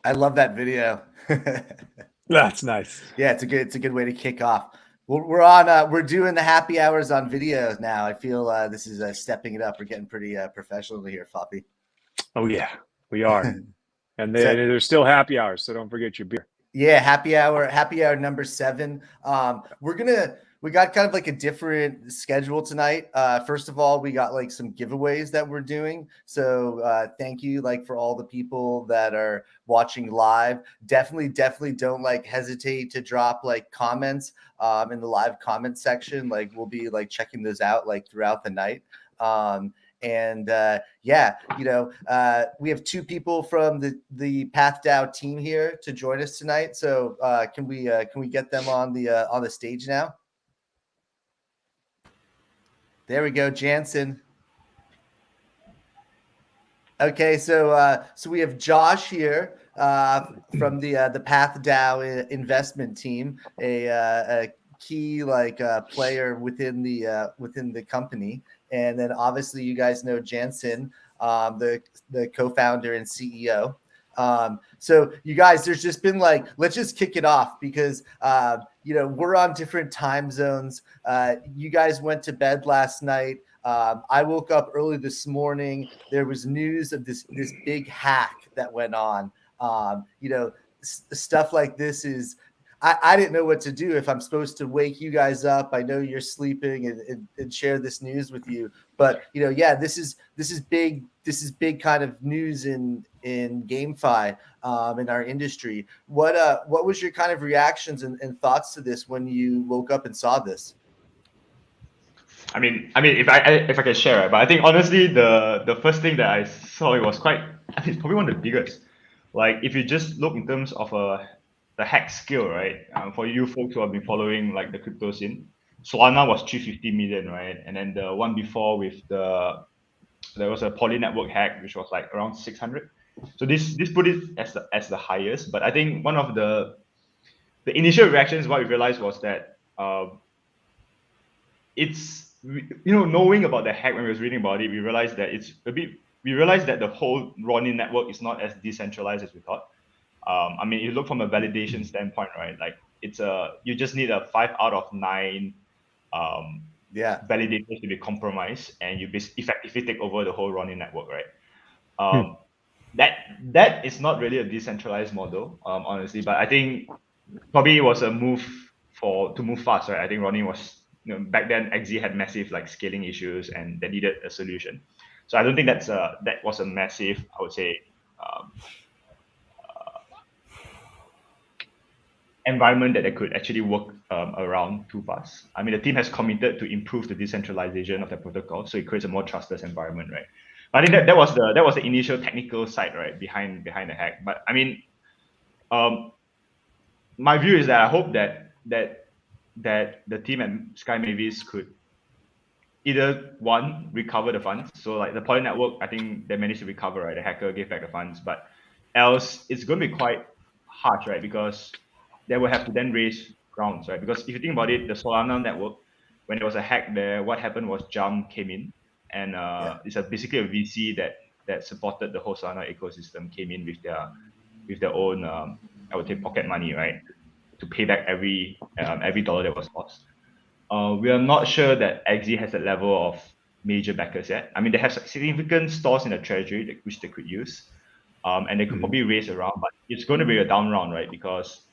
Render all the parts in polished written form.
I love that video. That's nice. Yeah, it's a good way to kick off. We're doing the happy hours on video now. I feel this is stepping it up. We're getting pretty professional here, Floppy. Oh yeah, we are. And So there's still happy hours, so don't forget your beer. yeah, happy hour number 7. We got kind of like a different schedule tonight. First of all, we got like some giveaways that we're doing. So thank you like for all the people that are watching live. Definitely don't like hesitate to drop like comments in the live comment section. Like we'll be like checking those out like throughout the night. And yeah, we have 2 people from the PathDAO team here to join us tonight. So can we get them on the stage now? There we go, Jansen. Okay, so we have Josh here from the PathDAO investment team, a key like player within the company. And then obviously you guys know Jansen, the co-founder and CEO. So you guys, there's just been like, let's just kick it off because we're on different time zones. You guys went to bed last night. I woke up early this morning. There was news of this big hack that went on. Stuff like this is I didn't know what to do if I'm supposed to wake you guys up. I know you're sleeping and share this news with you, but yeah, this is big. This is big kind of news in GameFi in our industry. What was your kind of reactions and thoughts to this when you woke up and saw this? I mean, if I can share, right? But I think honestly, the first thing that I saw, it was it's probably one of the biggest. Like if you just look in terms of the hack scale, right? For you folks who have been following like the crypto scene, Solana was 350 million, right? And then the one before there was a Poly network hack, which was like around 600. So this put it as the highest. But I think one of the initial reactions, what we realized was that it's knowing about the hack when we was reading about it, we realized that we realized that the whole Ronin network is not as decentralized as we thought. I mean, you look from a validation standpoint, right? Like you just need a 5 out of 9 validators to be compromised, and you effectively take over the whole Ronin network, right? That is not really a decentralized model, honestly. But I think probably it was a move to move fast, right? I think Ronin was back then XZ had massive like scaling issues and they needed a solution. So I don't think that was a massive, I would say, environment that they could actually work around too fast. I mean, the team has committed to improve the decentralization of the protocol, so it creates a more trustless environment, right? But I think that was the initial technical side, right, behind the hack. But I mean, my view is that I hope that the team at Sky Mavis could either recover the funds. So like the Poly network, I think they managed to recover, right? The hacker gave back the funds, but else it's going to be quite harsh, right? Because they will have to then raise rounds, right? Because if you think about it, the Solana network, when there was a hack there, what happened was Jump came in, and it's basically a VC that supported the whole Solana ecosystem, came in with their own, I would say, pocket money, right, to pay back every dollar that was lost. We are not sure that XZ has a level of major backers yet. I mean, they have significant stores in the treasury which they could use, and they could probably raise around, but it's going to be a down round, right? Because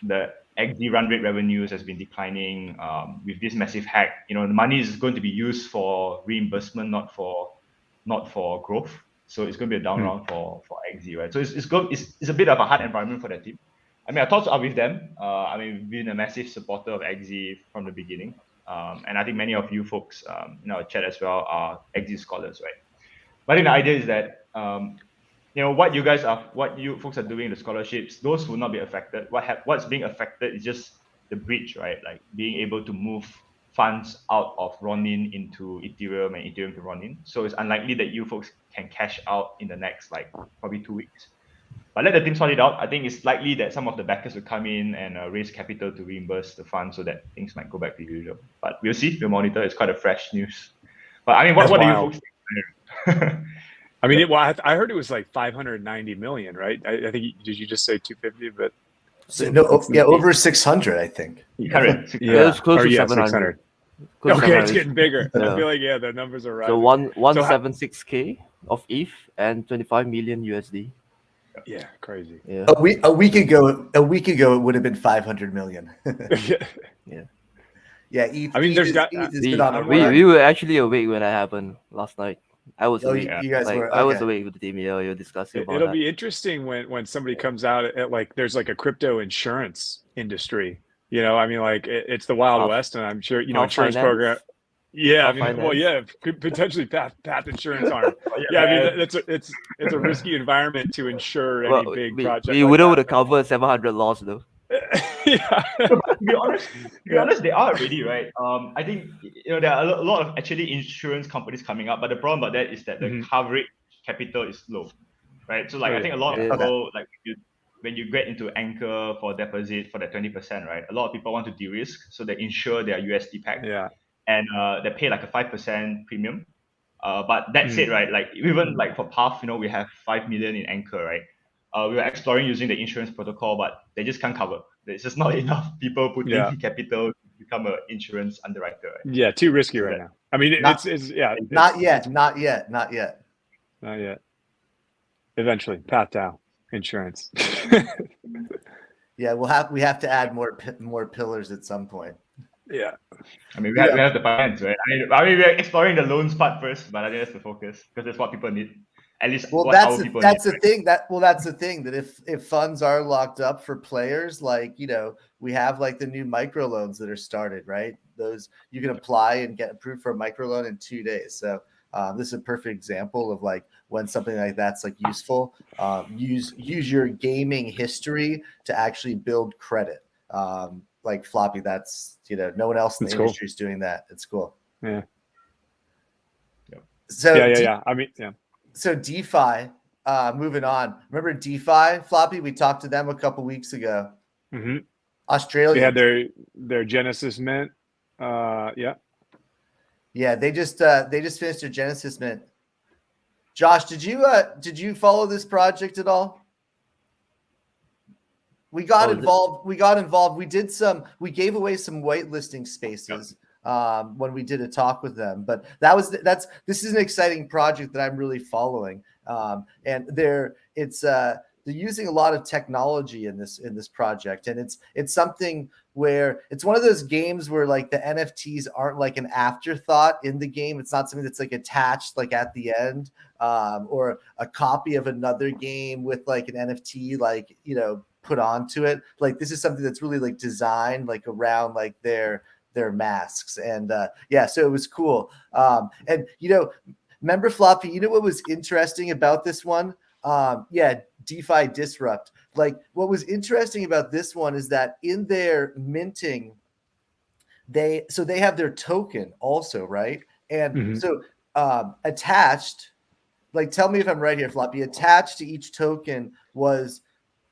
the XZ run rate revenues has been declining with this massive hack. The money is going to be used for reimbursement, not for growth. So it's going to be a down round for XZ, right? So it's a bit of a hard environment for that team. I mean, our thoughts are with them. I mean, we've been a massive supporter of XZ from the beginning. And I think many of you folks in our chat as well are XZ scholars, right? But I think the idea is that, what you folks are doing in the scholarships, those will not be affected. What's being affected is just the bridge, right? Like being able to move funds out of Ronin into Ethereum and Ethereum to Ronin. So it's unlikely that you folks can cash out in the next, like, probably 2 weeks. But let the team sort it out. I think it's likely that some of the backers will come in and raise capital to reimburse the fund so that things might go back to usual. But we'll see. We'll monitor. It's quite a fresh news. But I mean, what do you folks think? I mean, I heard it was like 590 million, right? I think did you just say 250? But So, no, yeah, over 600, I think. Correct. yeah, it's close or to yeah, 700. 600. Close to Okay, it's 700. getting bigger. I Yeah. feel like the numbers are So rising. 176K of ETH and 25 million USD. Yeah, crazy. Yeah. A week ago, it would have been 500 million. Yeah. Yeah, ETH, I mean, there's got ETH has We, been on a we run. we were actually awake when that happened last night. I was Oh, awake. you guys Like were. I was Okay. awake with the team. Yeah, you were discussing about It'll that. be interesting when somebody comes out at like there's like a crypto insurance industry. You know, I mean, like it's the Wild Path- West, and I'm sure Path insurance finance? program. Yeah, I Path mean, well, finance? yeah, could potentially path insurance arm. Yeah, I mean, it's a risky environment to insure any Well, big we project. we like wouldn't that. would have covered 700 loss though. Yeah. To be honest, they are already right. I think there are a lot of actually insurance companies coming up, but the problem about that is that the Mhm. coverage capital is low, right? So like Oh, I think a yeah. lot of Yeah. people like when you get into Anchor for deposit for that 20%, right? A lot of people want to de-risk, so they insure their USD pack, Yeah. and they pay like a 5% premium. But that's Mm. it, right? Like even like for Path, we have 5 million in Anchor, right? We were exploring using the insurance protocol, but they just can't cover. There's just not enough people putting Yeah. capital to become an insurance underwriter, right? Yeah, too risky So right that- now. I mean, Not- it's yeah. Not it's- yet. it's- Not yet. Not yet. Not yet. Eventually, PathDAO insurance. Yeah, we have to add more pillars at some point. Yeah. I mean, we have the finance, right? I mean, we're exploring the loans part first, but I think that's the focus because that's what people need. At least Well, what that's our the, people that's need. the thing that's the thing that if funds are locked up for players, like we have like the new microloans that are started, right? Those you can apply and get approved for a microloan in 2 days. So this is a perfect example of like when something like that's like useful. Use your gaming history to actually build credit. Like Floppy, that's no one else in the That's cool. industry is doing that. It's cool. Yeah. So Yeah. I mean, yeah. So DeFi, moving on. Remember DeFi, Floppy? We talked to them a couple weeks ago. Mm-hmm. Australia. They had their Genesis mint. Yeah. Yeah, they just finished their Genesis mint. Josh, did you follow this project at all? We got involved. We gave away some whitelisting spaces when we did a talk with them. But this is an exciting project that I'm really following. And they're using a lot of technology in this project, and it's something where it's one of those games where like the NFTs aren't like an afterthought in the game. It's not something that's like attached like at the end, or a copy of another game with like an NFT like put onto it. Like this is something that's really like designed like around like their masks, and so it was cool. And remember Floppy, what was interesting about this one? DeFi Disrupt. Like what was interesting about this one is that in their minting, they have their token also, right? And so attached, like tell me if I'm right here, Floppy, attached to each token was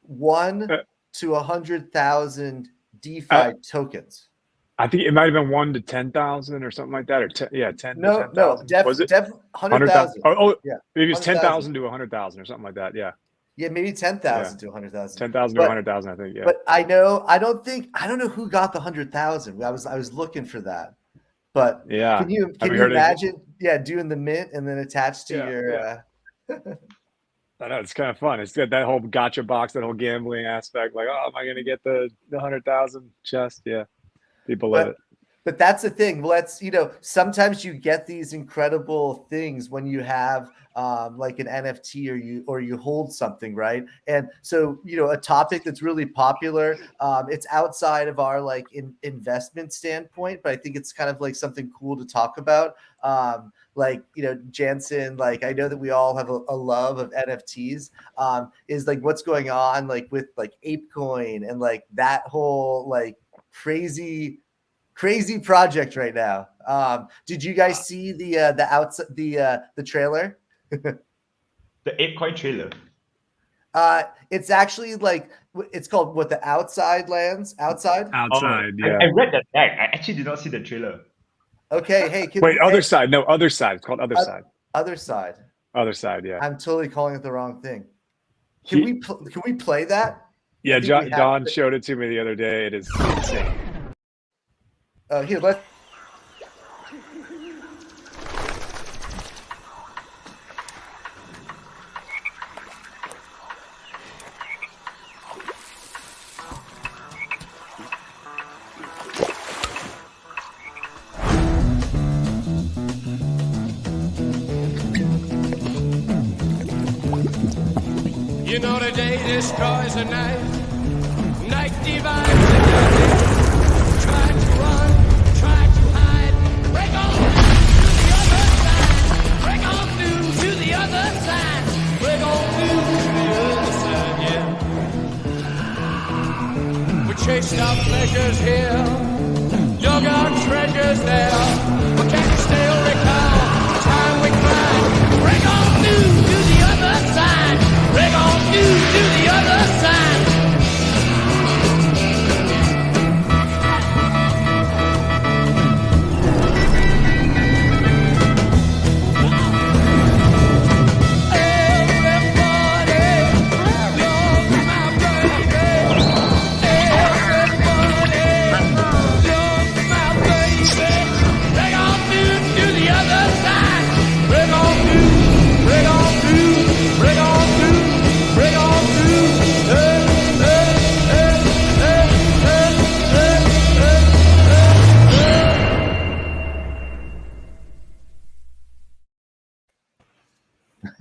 1 to 100,000 DeFi tokens. I think it might have been 1 to 10,000 or something like that, or 10 to 10,000. No, was it 100,000? Oh, yeah, maybe it's 10,000 to 100,000 or something like that. Yeah. Yeah, maybe 10,000 to 100,000. 10,000 to 100,000, I think. Yeah. But I don't know who got the 100,000. I was looking for that. But yeah, can you imagine? Doing the mint and then attached to your. I know it's kind of fun. It's got that whole gotcha box, that whole gambling aspect. Like, oh, am I going to get the 100,000 chest? Yeah, people love it. But that's the thing. Well, that's sometimes you get these incredible things when you have like an NFT or you hold something, right? And so a topic that's really popular. It's outside of our like investment standpoint, but I think it's kind of like something cool to talk about. Like Jansen, like I know that we all have a love of NFTs. Is like what's going on like with like Apecoin and like that whole like crazy project right now. Did you guys see the trailer? The Apecoin trailer. It's actually like it's called the Outside Lands. Outside. Yeah. I read that back. I actually did not see the trailer. Okay. Hey. Wait. Other side. No. Other side. It's called Other Side. Other Side. Other side, yeah. I'm totally calling it the wrong thing. Can we play that? Yeah, think we have Don to- showed it to me the other day. It is insane. Here, let. You know the day destroys the night. Night divides the day. Try to run, try to hide. Break on through to the other side. Break on through to the other side. Break on through to the other side, yeah. We chased our pleasures here. Dug our treasures there. But can you still recall the time we cried? Break on through to the other side. Break on through to the other side.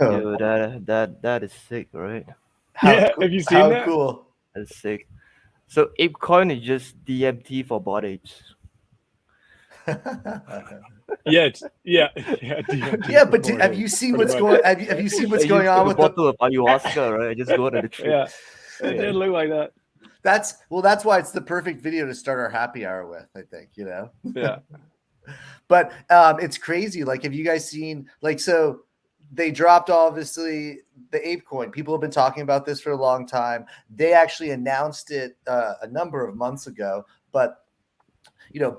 Yo, that is sick, right? Yeah, have you seen how that? cool? That's sick. So Apecoin is just DMT for bot apes. Yeah, DMT Yeah, for but board have apes, you seen pretty what's much. going? Have you seen what's They going just on take with a the? bottle of ayahuasca, right? Just go to the trip. Yeah, it did look like that. That's why it's the perfect video to start our happy hour with. I think Yeah. But it's crazy. Like, have you guys seen? Like, so they dropped obviously the Apecoin. People have been talking about this for a long time. They actually announced it a number of months ago, but.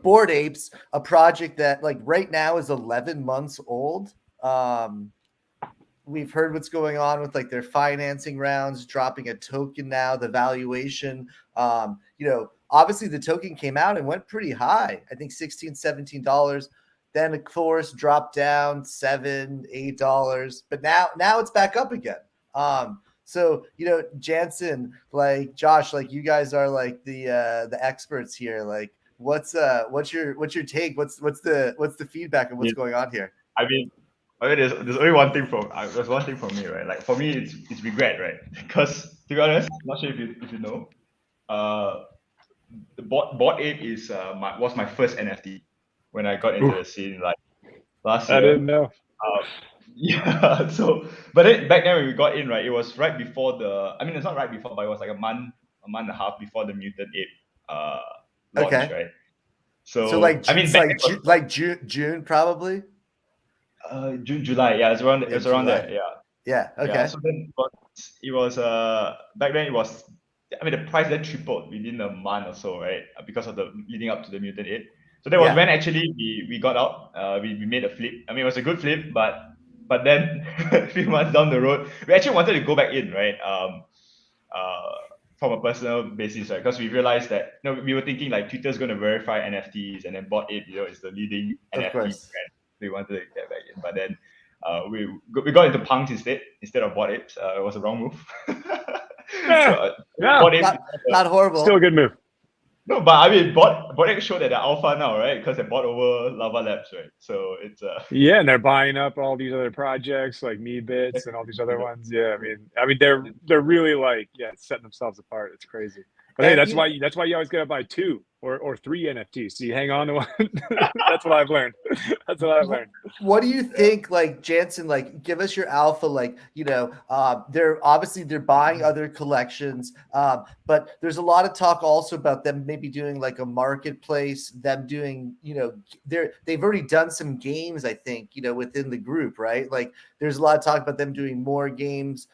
Bored Apes, a project that like right now is 11 months old. We've heard what's going on with like their financing rounds, dropping a token now, the valuation. Obviously the token came out and went pretty high. I think $16, $17. Then of course dropped down $7, $8. But now it's back up again. So Jansen, like Josh, like you guys are like the experts here. Like what's your take? What's the feedback and what's going on here? I mean, there's only one thing there's one thing for me, right? Like for me, it's regret, right? Because to be honest, I'm not sure if you know, the Bored Ape was my first NFT when I got into the scene like last year. I didn't know. Yeah. So, but then back then when we got in, right, it was right before it's not right before, but it was like a month and a half before the Mutant Ape launch, Okay. right? So like I mean, it's back like June probably. June, July, yeah, it's around July. there, yeah. Yeah. Okay. Yeah, so then it was back then it was, I mean, the price then tripled within a month or so, right? Because of the leading up to the Mutant Ape. So that was when actually we got out. We made a flip. I mean, it was a good flip, but then a few months down the road, we actually wanted to go back in, right? From a personal basis, right? Because we realized that we were thinking like Twitter's going to verify NFTs, and then Bored Ape, is the leading NFT brand. We wanted to get back in, but then we got into punks instead of Bored Apes. It was a wrong move. Bored Apes, not horrible. Still a good move. No, but I mean, Bored Apes showed that they're alpha now, right? Because they bought over Lava Labs, right? So it's Yeah, and they're buying up all these other projects like Misfits and all these other ones. Yeah, I mean they're really like setting themselves apart. It's crazy. But hey, that's why you always gotta buy 2 or 3 NFTs. So you hang on to one. That's what I've learned. What do you think, like Jansen? Like, give us your alpha. Like, they're buying other collections, but there's a lot of talk also about them maybe doing like a marketplace. Them doing, they've already done some games. I think within the group, right? Like, there's a lot of talk about them doing more games.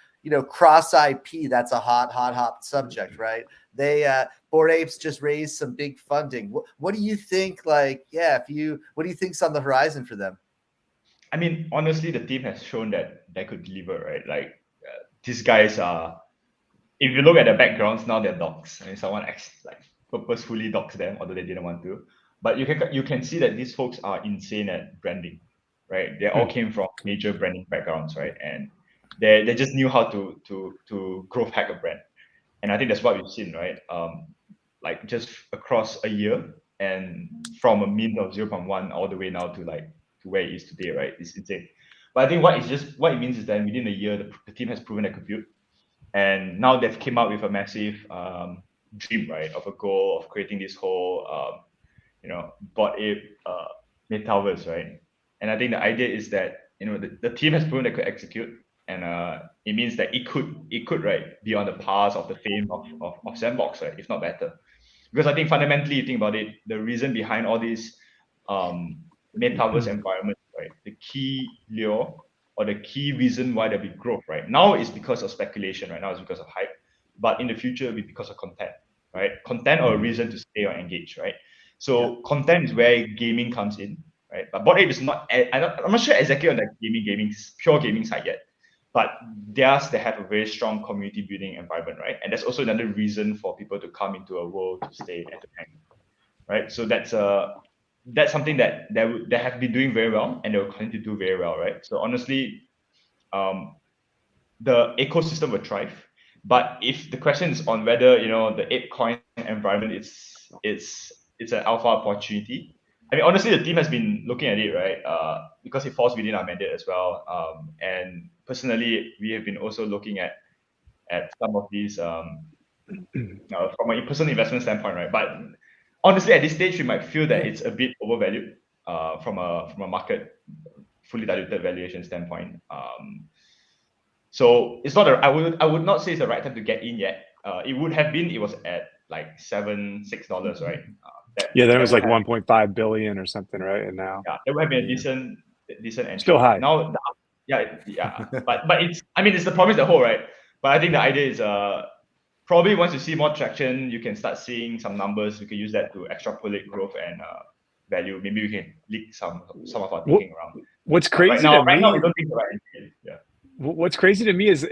Cross IP. That's a hot subject, right? They Bored Apes just raised some big funding. What do you think? Like, what do you think's on the horizon for them? I mean, honestly, the team has shown that they could deliver, right? Like these guys are. If you look at the backgrounds now, they're docs. I mean, someone like purposefully docs them, although they didn't want to. But you can see that these folks are insane at branding, right? They all came from major branding backgrounds, right? And they just knew how to growth hack a brand. And I think that's what we've seen, right? Like just across a year and from a mean of 0.1 all the way now to like to where it is today, right? It's insane. But I think what it means is that within a year, the team has proven their compute, and now they've came out with a massive dream, right, of a goal of creating this whole Bored Ape metaverse, right? And I think the idea is that the team has proven they could execute, and it means that it could right be on the path of the fame of Sandbox, right, if not better. Because I think fundamentally, you think about it, the reason behind all these metaverse environments, right, the key lure or the key reason why there'll be growth right now is because of speculation, right now it's because of hype, but in the future it'll be because of content, right? Content or a reason to stay or engage, right? So content is where gaming comes in, right? But Bored Ape is not. I'm not sure exactly on the pure gaming side yet, but they have a very strong community building environment, right? And that's also another reason for people to come into a world to stay and to hang, right? So that's something that they have been doing very well, and they will continue to do very well, right? So honestly, the ecosystem will thrive. But if the question is on whether the Apecoin environment it's an alpha opportunity, I mean, honestly, the team has been looking at it, right? Because it falls within our mandate as well. And personally, we have been also looking at some of these from a personal investment standpoint, right? But honestly, at this stage, we might feel that it's a bit overvalued from a market fully diluted valuation standpoint. So it's not I would not say it's the right time to get in yet. It would have been, it was at like $6, right? Then it was like 1.5 billion or something, right? And now it would have been a decent entry. Still high. Now, but it's the promise the whole, right? But I think the idea is probably once you see more traction, you can start seeing some numbers. We can use that to extrapolate growth and value. Maybe we can leak some of our thinking around. What's crazy right now, we don't think the right entry. Yeah. What's crazy to me is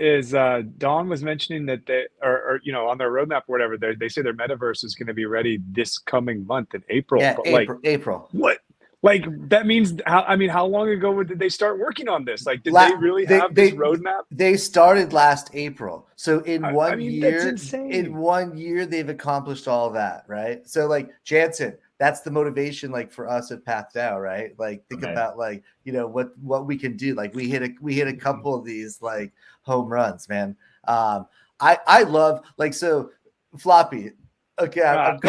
Don was mentioning that they or on their roadmap or whatever, they say their metaverse is going to be ready this coming month in April. Yeah, but April. What? Like that means how long ago did they start working on this? Like, did they really have this roadmap? They started last April. So in one year, that's insane. In 1 year, they've accomplished all that, right? So like Jansen, that's the motivation, like for us at PathDAO, right? Like think about like what we can do. Like we hit a couple of these like home runs, man. I love like so Floppy. Okay, I'm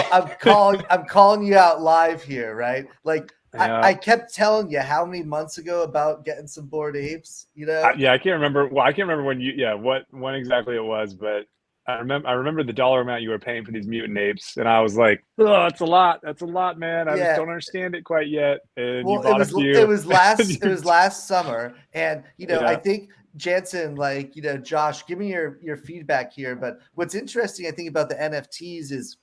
calling you out live here, right? Like I kept telling you how many months ago about getting some Bored Apes, I can't remember. Well, I can't remember when exactly it was, but I remember the dollar amount you were paying for these mutant apes, and I was like, "Oh, that's a lot. That's a lot, man. I just don't understand it quite yet." And you bought a few. It was last summer, and I think Jansen, like Josh, give me your feedback here. But what's interesting, I think, about the NFTs is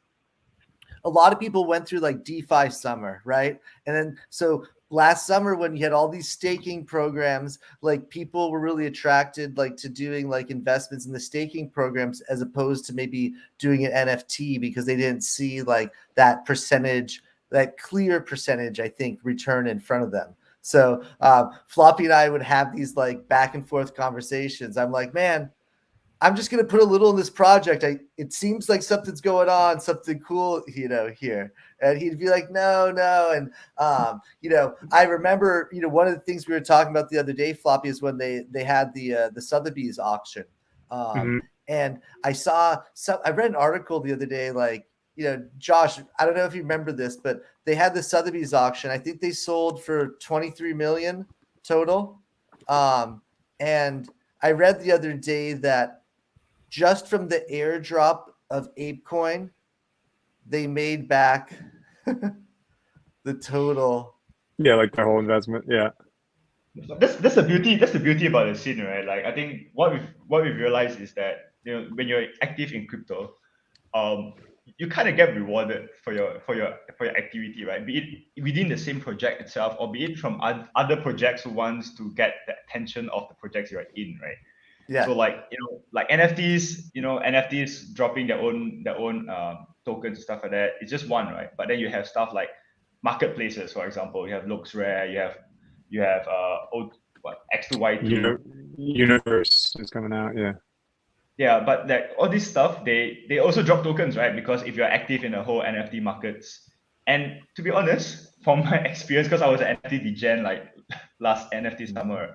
a lot of people went through like DeFi summer, right? And then so last summer when you had all these staking programs, like people were really attracted like to doing like investments in the staking programs as opposed to maybe doing an NFT because they didn't see like that percentage, that clear percentage, I think, return in front of them. So Floppy and I would have these like back and forth conversations. I'm like, man, I'm just going to put a little in this project. It seems like something's going on, something cool, here. And he'd be like, no. And, I remember, one of the things we were talking about the other day, Floppy, is when they had the Sotheby's auction. And I read an article the other day, like, Josh, I don't know if you remember this, but they had the Sotheby's auction. I think they sold for 23 million total. And I read the other day that just from the airdrop of Apecoin, they made back the total. Yeah, like their whole investment. Yeah. That's the beauty about the scene, right? Like I think what we've realized is that when you're active in crypto, you kind of get rewarded for your activity, right? Be it within the same project itself, or be it from other projects who wants to get the attention of the projects you're in, right? Yeah. So like like NFTs, NFTs dropping their own tokens and stuff like that. It's just one, right? But then you have stuff like marketplaces, for example. You have LooksRare, you have X2Y2. Universe is coming out, yeah. Yeah, but like all this stuff, they also drop tokens, right? Because if you're active in the whole NFT markets, and to be honest, from my experience, because I was an NFT degen like last NFT summer,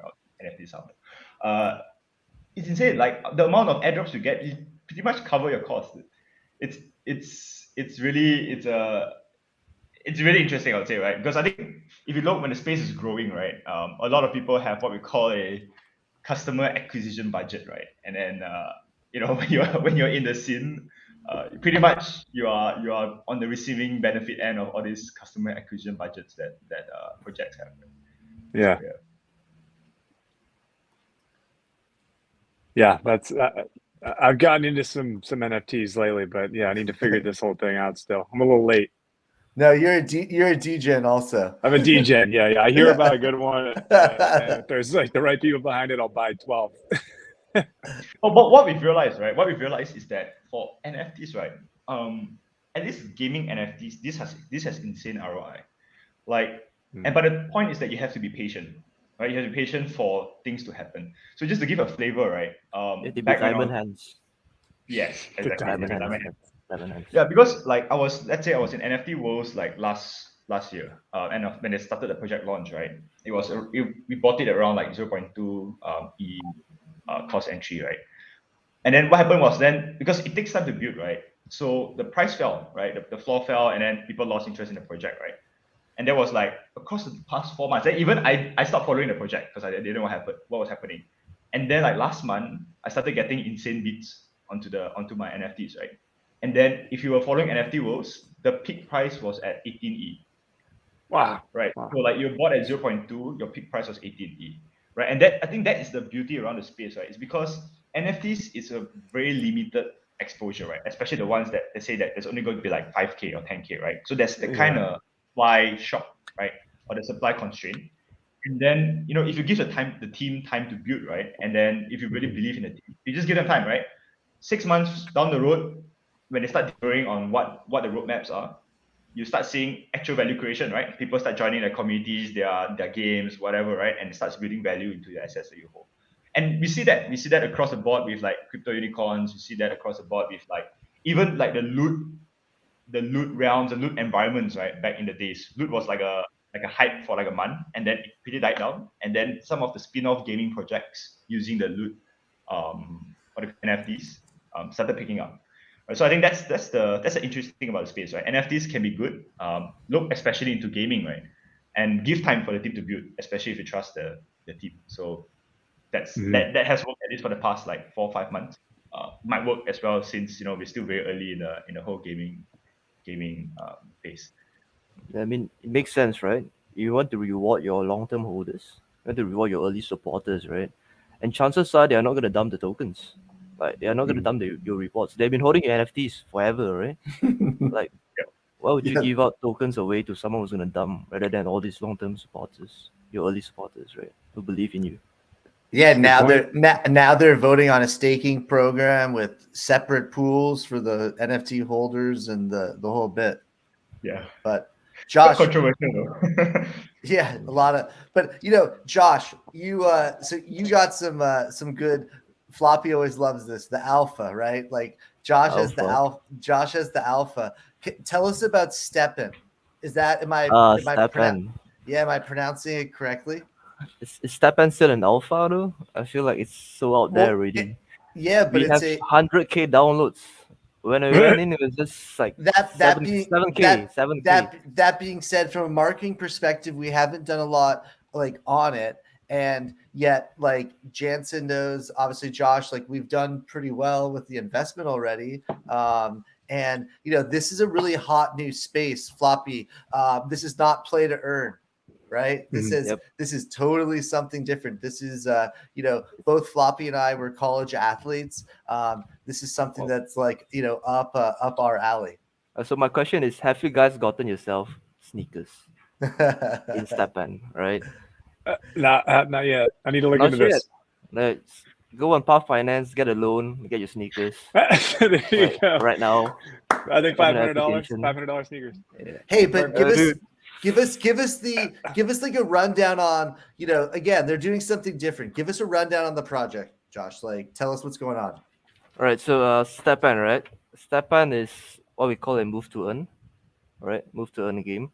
it's insane. Like the amount of airdrops you get, you pretty much cover your cost. It's really interesting, I would say, right? Because I think if you look when the space is growing, right, a lot of people have what we call a customer acquisition budget, right? And then when you're in the scene, pretty much you are on the receiving benefit end of all these customer acquisition budgets that projects have. Yeah. So, Yeah, that's I've gotten into some NFTs lately, but yeah, I need to figure this whole thing out still. I'm a little late. No, you're a degen also. I'm a degen. Yeah. I hear Yeah. about a good one, and if there's like the right people behind it, I'll buy 12. but what we've realized, right? What we've realized is that for NFTs, right? At least gaming NFTs, this has insane ROI. Like, but the point is that you have to be patient, right? You have to be patient for things to happen. So just to give a flavor, right? Diamond hands. Yes, exactly. Diamond hands. Yeah, because like let's say I was in NFT Worlds like last year, and when they started the project launch, right? We bought it around like 0.2 E cost entry, right? And then what happened was then, because it takes time to build, right? So the price fell, right? The floor fell, and then people lost interest in the project, right? And there was like across the past 4 months, even I stopped following the project because I didn't know what was happening. And then like last month, I started getting insane bids onto my NFTs, right? And then if you were following NFT Worlds, the peak price was at 18E. Wow. Right. Wow. So like you bought at 0.2, your peak price was 18E. Right. And that I think that is the beauty around the space, right? It's because NFTs is a very limited exposure, right? Especially the ones that they say that there's only going to be like 5K or 10K, right? So there's the kind of supply shock, right? Or the supply constraint. And then, if you give the team time to build, right? And then if you really believe in the team, you just give them time, right? 6 months down the road, when they start delivering on what the roadmaps are, you start seeing actual value creation, right? People start joining their communities, their games, whatever, right? And it starts building value into the assets that you hold. And we see that across the board with like crypto unicorns. We see that across the board with like even like the loot realms, the loot environments, right? Back in the days, loot was like a hype for like a month, and then it pretty died down. And then some of the spin-off gaming projects using the loot or the NFTs started picking up. So I think that's the interesting thing about the space, right? NFTs can be good. Look especially into gaming, right? And give time for the team to build, especially if you trust the team. So that has worked at least for the past like 4 or 5 months. Might work as well since we're still very early in the whole gaming phase. I mean, it makes sense, right? You want to reward your long-term holders. You want to reward your early supporters, right? And chances are they are not going to dump the tokens. Like, they are not going to dump your reports. They've been holding your NFTs forever, right? Like, why would you give out tokens away to someone who's going to dump rather than all these long-term supporters, your early supporters, right? Who believe in you. Yeah, now they're voting on a staking program with separate pools for the NFT holders and the whole bit. Yeah. But Josh, controversial though. Yeah, a lot of, but Josh, you so you got some good. Floppy always loves this, the alpha, right? Like Josh has the alpha. Josh has the alpha. Tell us about Stepn. Is that am I pronouncing it correctly? Is Stepn still an alpha though? I feel like it's so out there already. But we have 100K downloads. When I went in, it was just like 7K. That being said, from a marketing perspective, we haven't done a lot like on it, and yet like Jansen knows, obviously Josh, like we've done pretty well with the investment already. And this is a really hot new space, Floppy. This is not play to earn. Right. This is totally something different. This is, both Floppy and I were college athletes. This is something that's like, up our alley. So my question is, have you guys gotten yourself sneakers in Stepn, right? Not yet. I need to look Not into yet. this. Let's go on Path Finance, get a loan, get your sneakers There you go. right now. I think Open an $500, application. $500 sneakers. Hey, but Perfect. give us like a rundown on, again, they're doing something different. Give us a rundown on the project, Josh. Like, tell us what's going on. All right, so Stepn, right? Stepn is what we call a move to earn, right? Move to earn a game.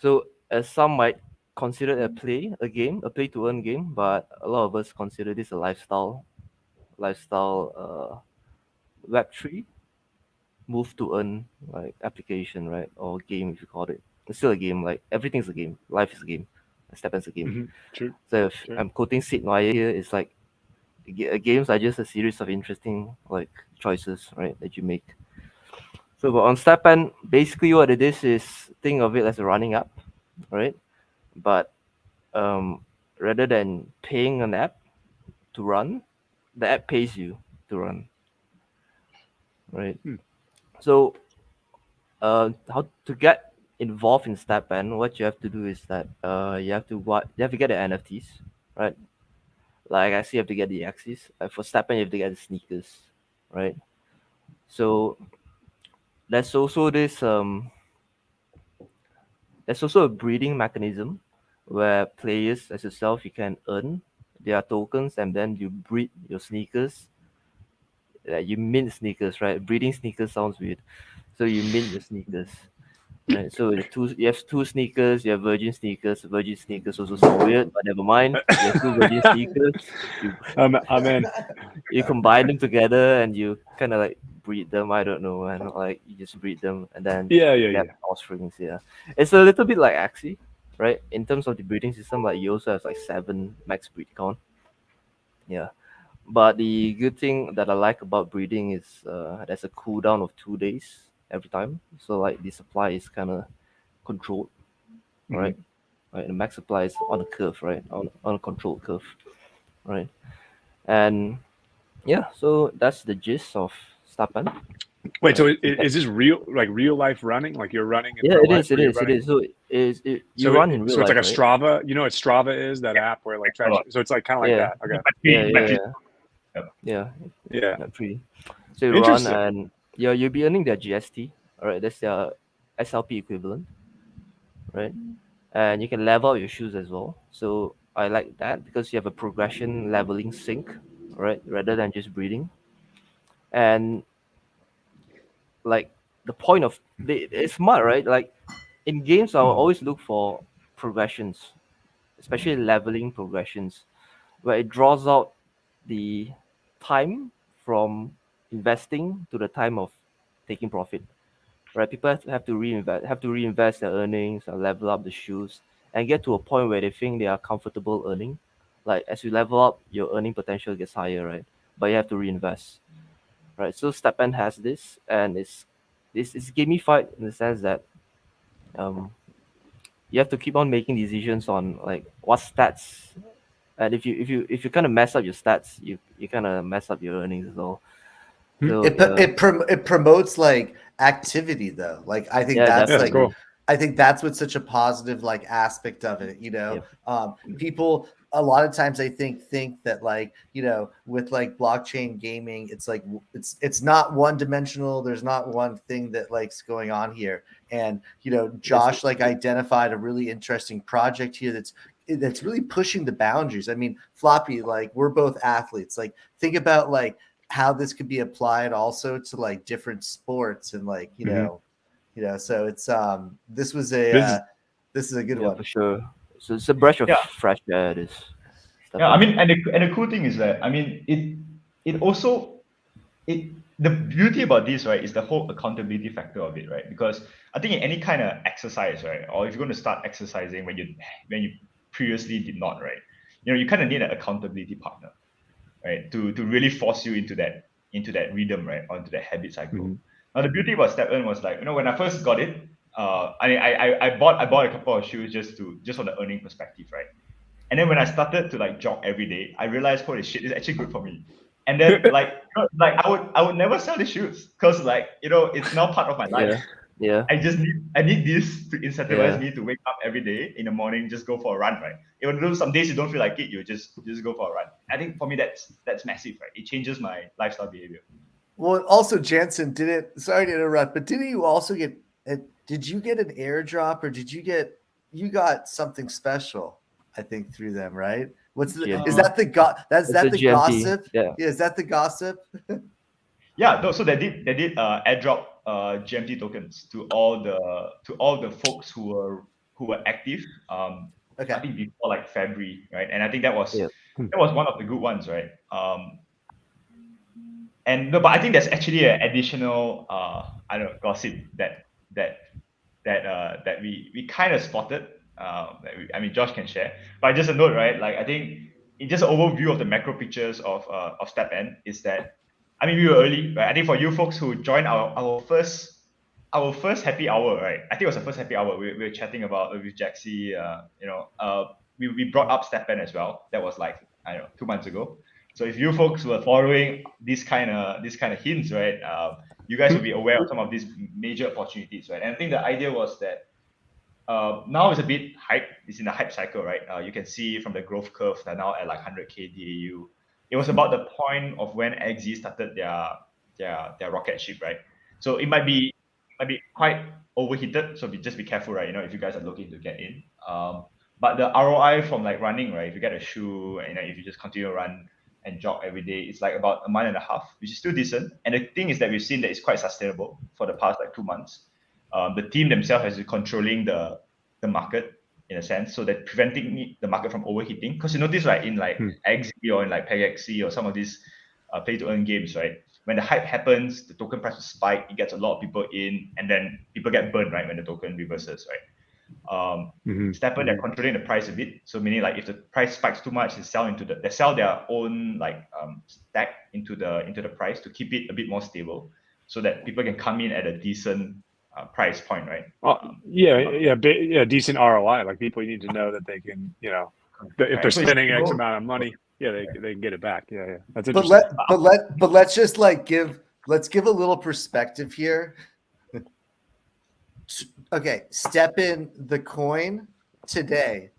So as some might consider a play to earn game, but a lot of us consider this a lifestyle Web3 move to earn like application, right? Or game if you call it. It's still a game. Like everything's a game. Life is a game. Stepn's a game. Mhm. True. So if Sure. I'm quoting Sid Meier here, it's like games are just a series of interesting like choices, right, that you make. So but on Stepn, basically what it is think of it as a running app, right? But rather than paying an app to run, the app pays you to run, right? So how to get involved in Stepn, what you have to do is that you have to get the NFTs, right? Like I see you have to get the Axis. For Stepn you have to get the sneakers, right? So there's also a breeding mechanism where players as yourself you can earn their tokens and then you breed your sneakers. You mint sneakers, right? Breeding sneakers sounds weird. So you mint your sneakers. Right. So you have two sneakers, you have virgin sneakers. Virgin sneakers also sound weird, but never mind. You have two virgin sneakers. I'm in. You combine them together and you kind of like breed them. I don't know, man. Like you just breed them and then Yeah. get offsprings. Yeah, it's a little bit like Axie, right? In terms of the breeding system, like you also have like 7 max breed count. Yeah, but the good thing that I like about breeding is there's a cooldown of 2 days every time. So like the supply is kind of controlled, right? Right, the max supply is on a curve, right? On a controlled curve, right? And yeah, so that's the gist of Stepn. Wait, so is this real life running? Like you're running in Yeah, real it life? is. It is. It is. So you So run in real so it's life, like a right? Strava. You know what Strava is? That app where like tracks. So it's like kind of like Yeah. that. Okay. Yeah. Yeah. Pretty. So you run Interesting. and you'll be earning their GST. All right, that's their SLP equivalent, right? And you can level out your shoes as well. So I like that because you have a progression leveling sync, right? Rather than just breeding. And like the point of it's smart, right? Like in games, I'll always look for progressions, especially leveling progressions, where it draws out the time from investing to the time of taking profit. Right? People have to reinvest their earnings and level up the shoes and get to a point where they think they are comfortable earning. Like as you level up, your earning potential gets higher, right? But you have to reinvest. Right. So Stepn has this and it's gamified in the sense that you have to keep on making decisions on like what stats, and if you kind of mess up your stats, you kind of mess up your earnings as well. So It promotes like activity though. Like I think yeah, that's That's like cool. I think that's what's such a positive like aspect of it, people a lot of times I think that like, with like blockchain gaming, it's like it's not one dimensional. There's not one thing that like's going on here. And Josh like identified a really interesting project here that's really pushing the boundaries. I mean, Floppy, like we're both athletes. Like think about like how this could be applied also to like different sports and like so it's this is a good one for sure. So it's a breath of fresh air. It is. Yeah, I mean, and the cool thing is that, I mean, it also the beauty about this, right, is the whole accountability factor of it, right? Because I think in any kind of exercise, right, or if you're going to start exercising when you previously did not, right, you kind of need an accountability partner, right, to really force you into that rhythm, right, or into that habit cycle. Now the beauty about Stepn was like, when I first got it, I bought a couple of shoes just from the earning perspective, right? And then when I started to like jog every day, I realized, holy shit, it's actually good for me, And then like I would never sell the shoes because like it's now part of my life. Yeah. I need this to incentivize Yeah. me to wake up every day in the morning, just go for a run, right? Even though some days you don't feel like it, you just go for a run. I think for me that's massive, right? It changes my lifestyle behavior. Well, also Jansen didn't. Sorry to interrupt, but didn't you also get? Did you get an airdrop, or did you get? You got something special, I think, through them, right? What's the? GMT. Is that the It's that a the GMT, gossip? yeah. Is that the gossip? Yeah, no, so they did airdrop GMT tokens to all the folks who were active. Okay. I think before like February, right? And I think that was Yeah. one of the good ones, right? And no, but I think there's actually an additional I don't know, gossip that we kind of spotted. I mean, Josh can share, but just a note, right? Like I think in just an overview of the macro pictures of Stepn is that I mean we were early, right? I think for you folks who joined our first happy hour, right? I think it was the first happy hour. We were chatting about with Jaxie, we brought up Stepn as well. That was like I don't know 2 months ago. So if you folks were following these kind of hints, right, you guys will be aware of some of these major opportunities, right? And I think the idea was that now it's a bit hype. It's in the hype cycle, right? You can see from the growth curve they're now at like 100k DAU. It was about the point of when XZ started their rocket ship, right? So it might be quite overheated. So just be careful, right? If you guys are looking to get in. But the ROI from like running, right? If you get a shoe and if you just continue to run and jog every day, it's like about a month and a half, which is still decent. And the thing is that we've seen that it's quite sustainable for the past like 2 months. The team themselves has been controlling the market in a sense, so they're preventing the market from overheating. Because you notice, right, in like XZ or in like PegXZ or some of these play to earn games, right, when the hype happens, the token price will spike, it gets a lot of people in, and then people get burned, right, when the token reverses, right? Stepn, they're controlling the price a bit, so meaning like if the price spikes too much, they sell their own like stack into the price to keep it a bit more stable, so that people can come in at a decent price point, right? Decent ROI. Like people need to know that they can, if they're spending X amount of money, they can get it back. Yeah. That's interesting. But let's just like give a little perspective here. Okay, Stepn the coin today,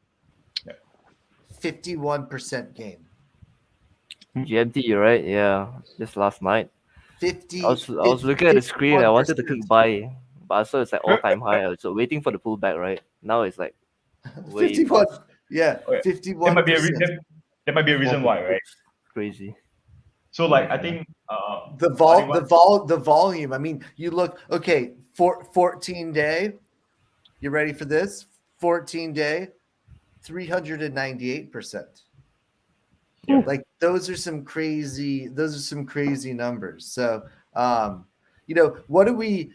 51% gain. GMT, you're right. Yeah, just last night. 50. I was looking at the screen. I wanted to click buy, but I saw it's like all-time high. So waiting for the pullback, right? Now it's like 51. Yeah, 51. There might be a reason why, right? Crazy. So like I think the volume. I mean, you look 14 day. You ready for this? 14 day, 398%. Yeah. Like those are some crazy numbers. So what do we,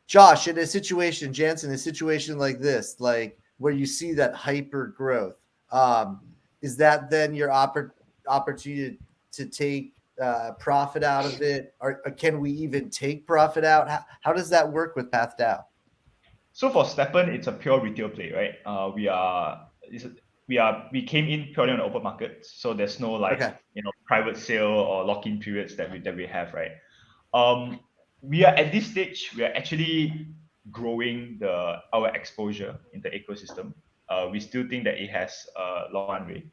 Josh, in a situation, Jansen, a situation like this, like where you see that hyper growth, is that then your opportunity to take profit out of it, or can we even take profit out? How does that work with PathDAO? So for Stepn, it's a pure retail play, right? We came in purely on the open market, so there's no private sale or lock-in periods that we have, right? We are at this stage. We are actually growing our exposure in the ecosystem. We still think that it has a long runway.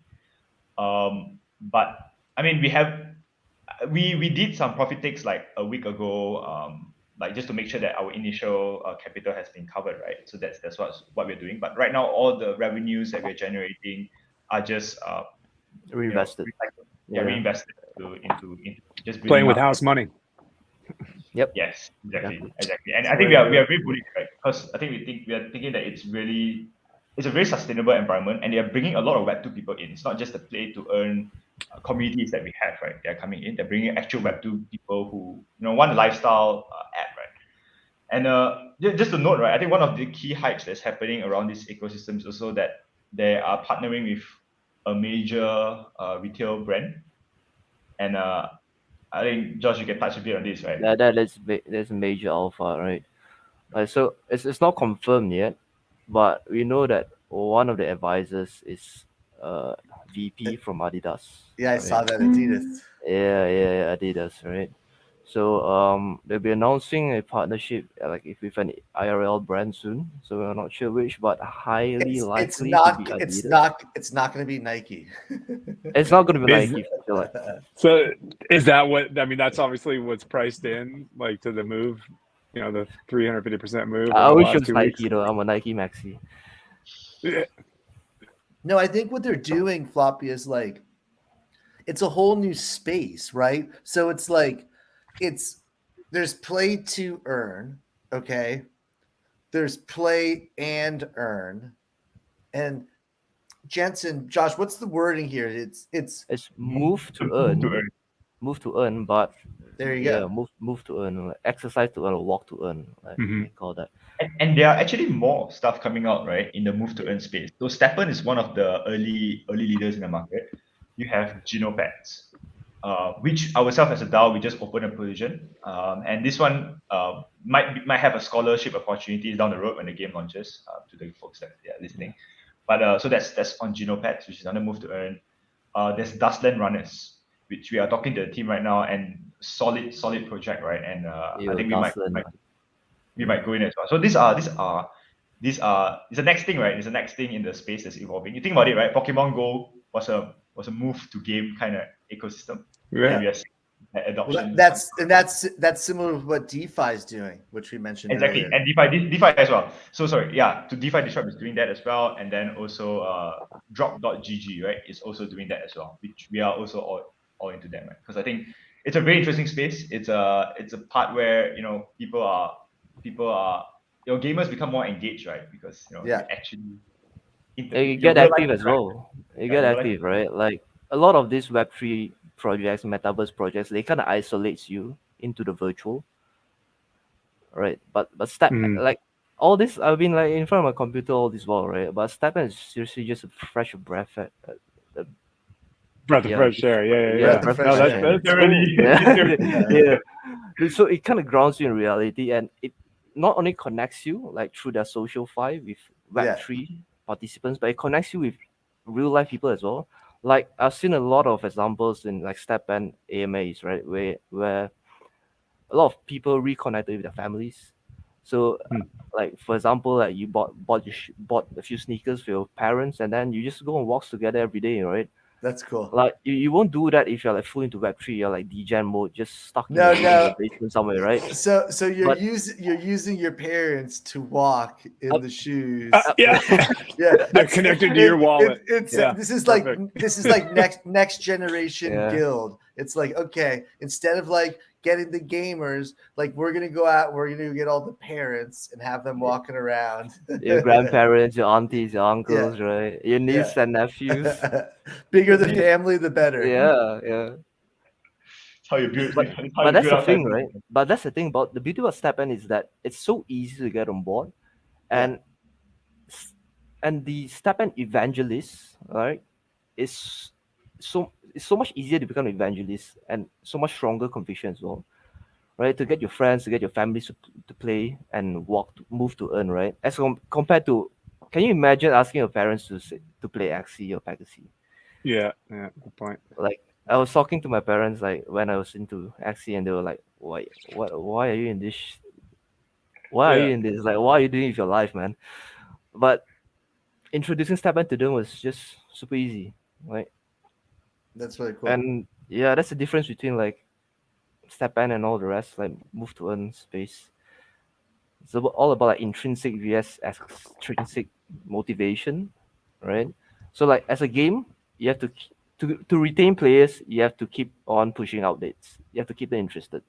But I mean, we did some profit takes like a week ago, like just to make sure that our initial capital has been covered, right? So that's what we're doing. But right now, all the revenues that we're generating are just reinvested. Reinvested into just playing with house money. Yep. Yes, exactly. And I think we are very bullish, right? Because I think we are thinking that it's a very sustainable environment, and they are bringing a lot of Web2 people in. It's not just the play to earn communities that we have, right? They are coming in. They're bringing actual Web2 people who want a lifestyle app, right? And just to note, right, I think one of the key hypes that's happening around this ecosystem is also that they are partnering with a major retail brand, and I think Josh, you can touch a bit on this, right? That's a major alpha, right? So it's not confirmed yet, but we know that one of the advisors is VP from Adidas. Yeah, I right? saw that Adidas. Yeah, Adidas, right? So they'll be announcing a partnership like if with an IRL brand soon. So we're not sure which, but highly It's likely to not be Adidas. it's not going to be Nike. It's not going to be Is- Nike. I feel like. So is that what I mean? That's obviously what's priced in, like to the move, the 350% move I over the wish it last was 2 weeks. Nike though. I'm a Nike maxi. Yeah. No, I think what they're doing, Floppy, is like it's a whole new space, right? So it's like there's play to earn, okay? There's play and earn. And Jensen, Josh, what's the wording here? It's It's move to earn. Move to earn, but there you yeah, go. move to earn, like exercise to earn, or walk to earn, like Mhm. they call that. And there are actually more stuff coming out, right, in the move to earn space. So Stepn is one of the early leaders in the market. You have Genopets, which ourselves as a DAO, we just opened a position. And this one might have a scholarship opportunity down the road when the game launches, to the folks that are listening. But so that's on Genopets, which is on the move to earn. There's Dustland Runners, which we are talking to the team right now, and solid project, right? And I think we might go in as well. So these are it's the next thing, right? It's the next thing in the space that's evolving. You think about it, right? Pokemon Go was a move to game kind of ecosystem. Yeah. And we are seeing that adoption. That's similar to what DeFi is doing, which we mentioned Exactly, earlier. and DeFi as well. So sorry, yeah, to DeFi Disrupt is doing that as well, and then also Drop.gg, right, is also doing that as well, which we are also all into that, right? Because I think it's a very interesting space. It's a part where people are gamers become more engaged, right? Because Yeah. you actually You get active as well. You get active, right? Like a lot of these Web3 projects, metaverse projects, they kind of isolates you into the virtual, right? But like all this, I've been like in front of my computer all this while, right? But Stepn is seriously just a fresh breath Breath of fresh air. Yeah. Breath of No, fresh that's air. cool. Yeah. So it kind of grounds you in reality, and it not only connects you like through their social file with Web3 participants, but it connects you with real life people as well. Like I've seen a lot of examples in like Stepn AMAs, right, where a lot of people reconnected with their families. So, like for example, like you bought a few sneakers for your parents, and then you just go on walks together every day, right? That's cool. Like you won't do that if you're like full into Web3, you're like degen mode, just stuck in No. the basement somewhere, right? So you're using your parents to walk in the shoes. Yeah. They're connected to your wallet. This is like next generation guild. It's like, okay, instead of like getting the gamers, like we're gonna go out, we're gonna get all the parents and have them walking around. Your grandparents, your aunties, your uncles, right? Your nieces and nephews. Bigger the family, the better. Yeah. That's how you build. But that's the thing, right? But that's the thing about the beauty about Stepn is that it's so easy to get on board, and the Stepn evangelist, right, is so much easier to become an evangelist and so much stronger conviction as well, right? To get your friends, to get your families to play and move to earn, right? As compared to, can you imagine asking your parents to play Axie or Pegasus? Yeah, good point. Like I was talking to my parents like when I was into Axie, and they were like, why are you in this? Why are you in this? Like, what are you doing with your life, man? But introducing Stepn to them was just super easy, right? That's really cool. And yeah, that's the difference between like Stepn and all the rest, like move to earn space. It's all about like intrinsic vs extrinsic motivation, right? So like as a game, you have to retain players, you have to keep on pushing out dates. You have to keep them interested.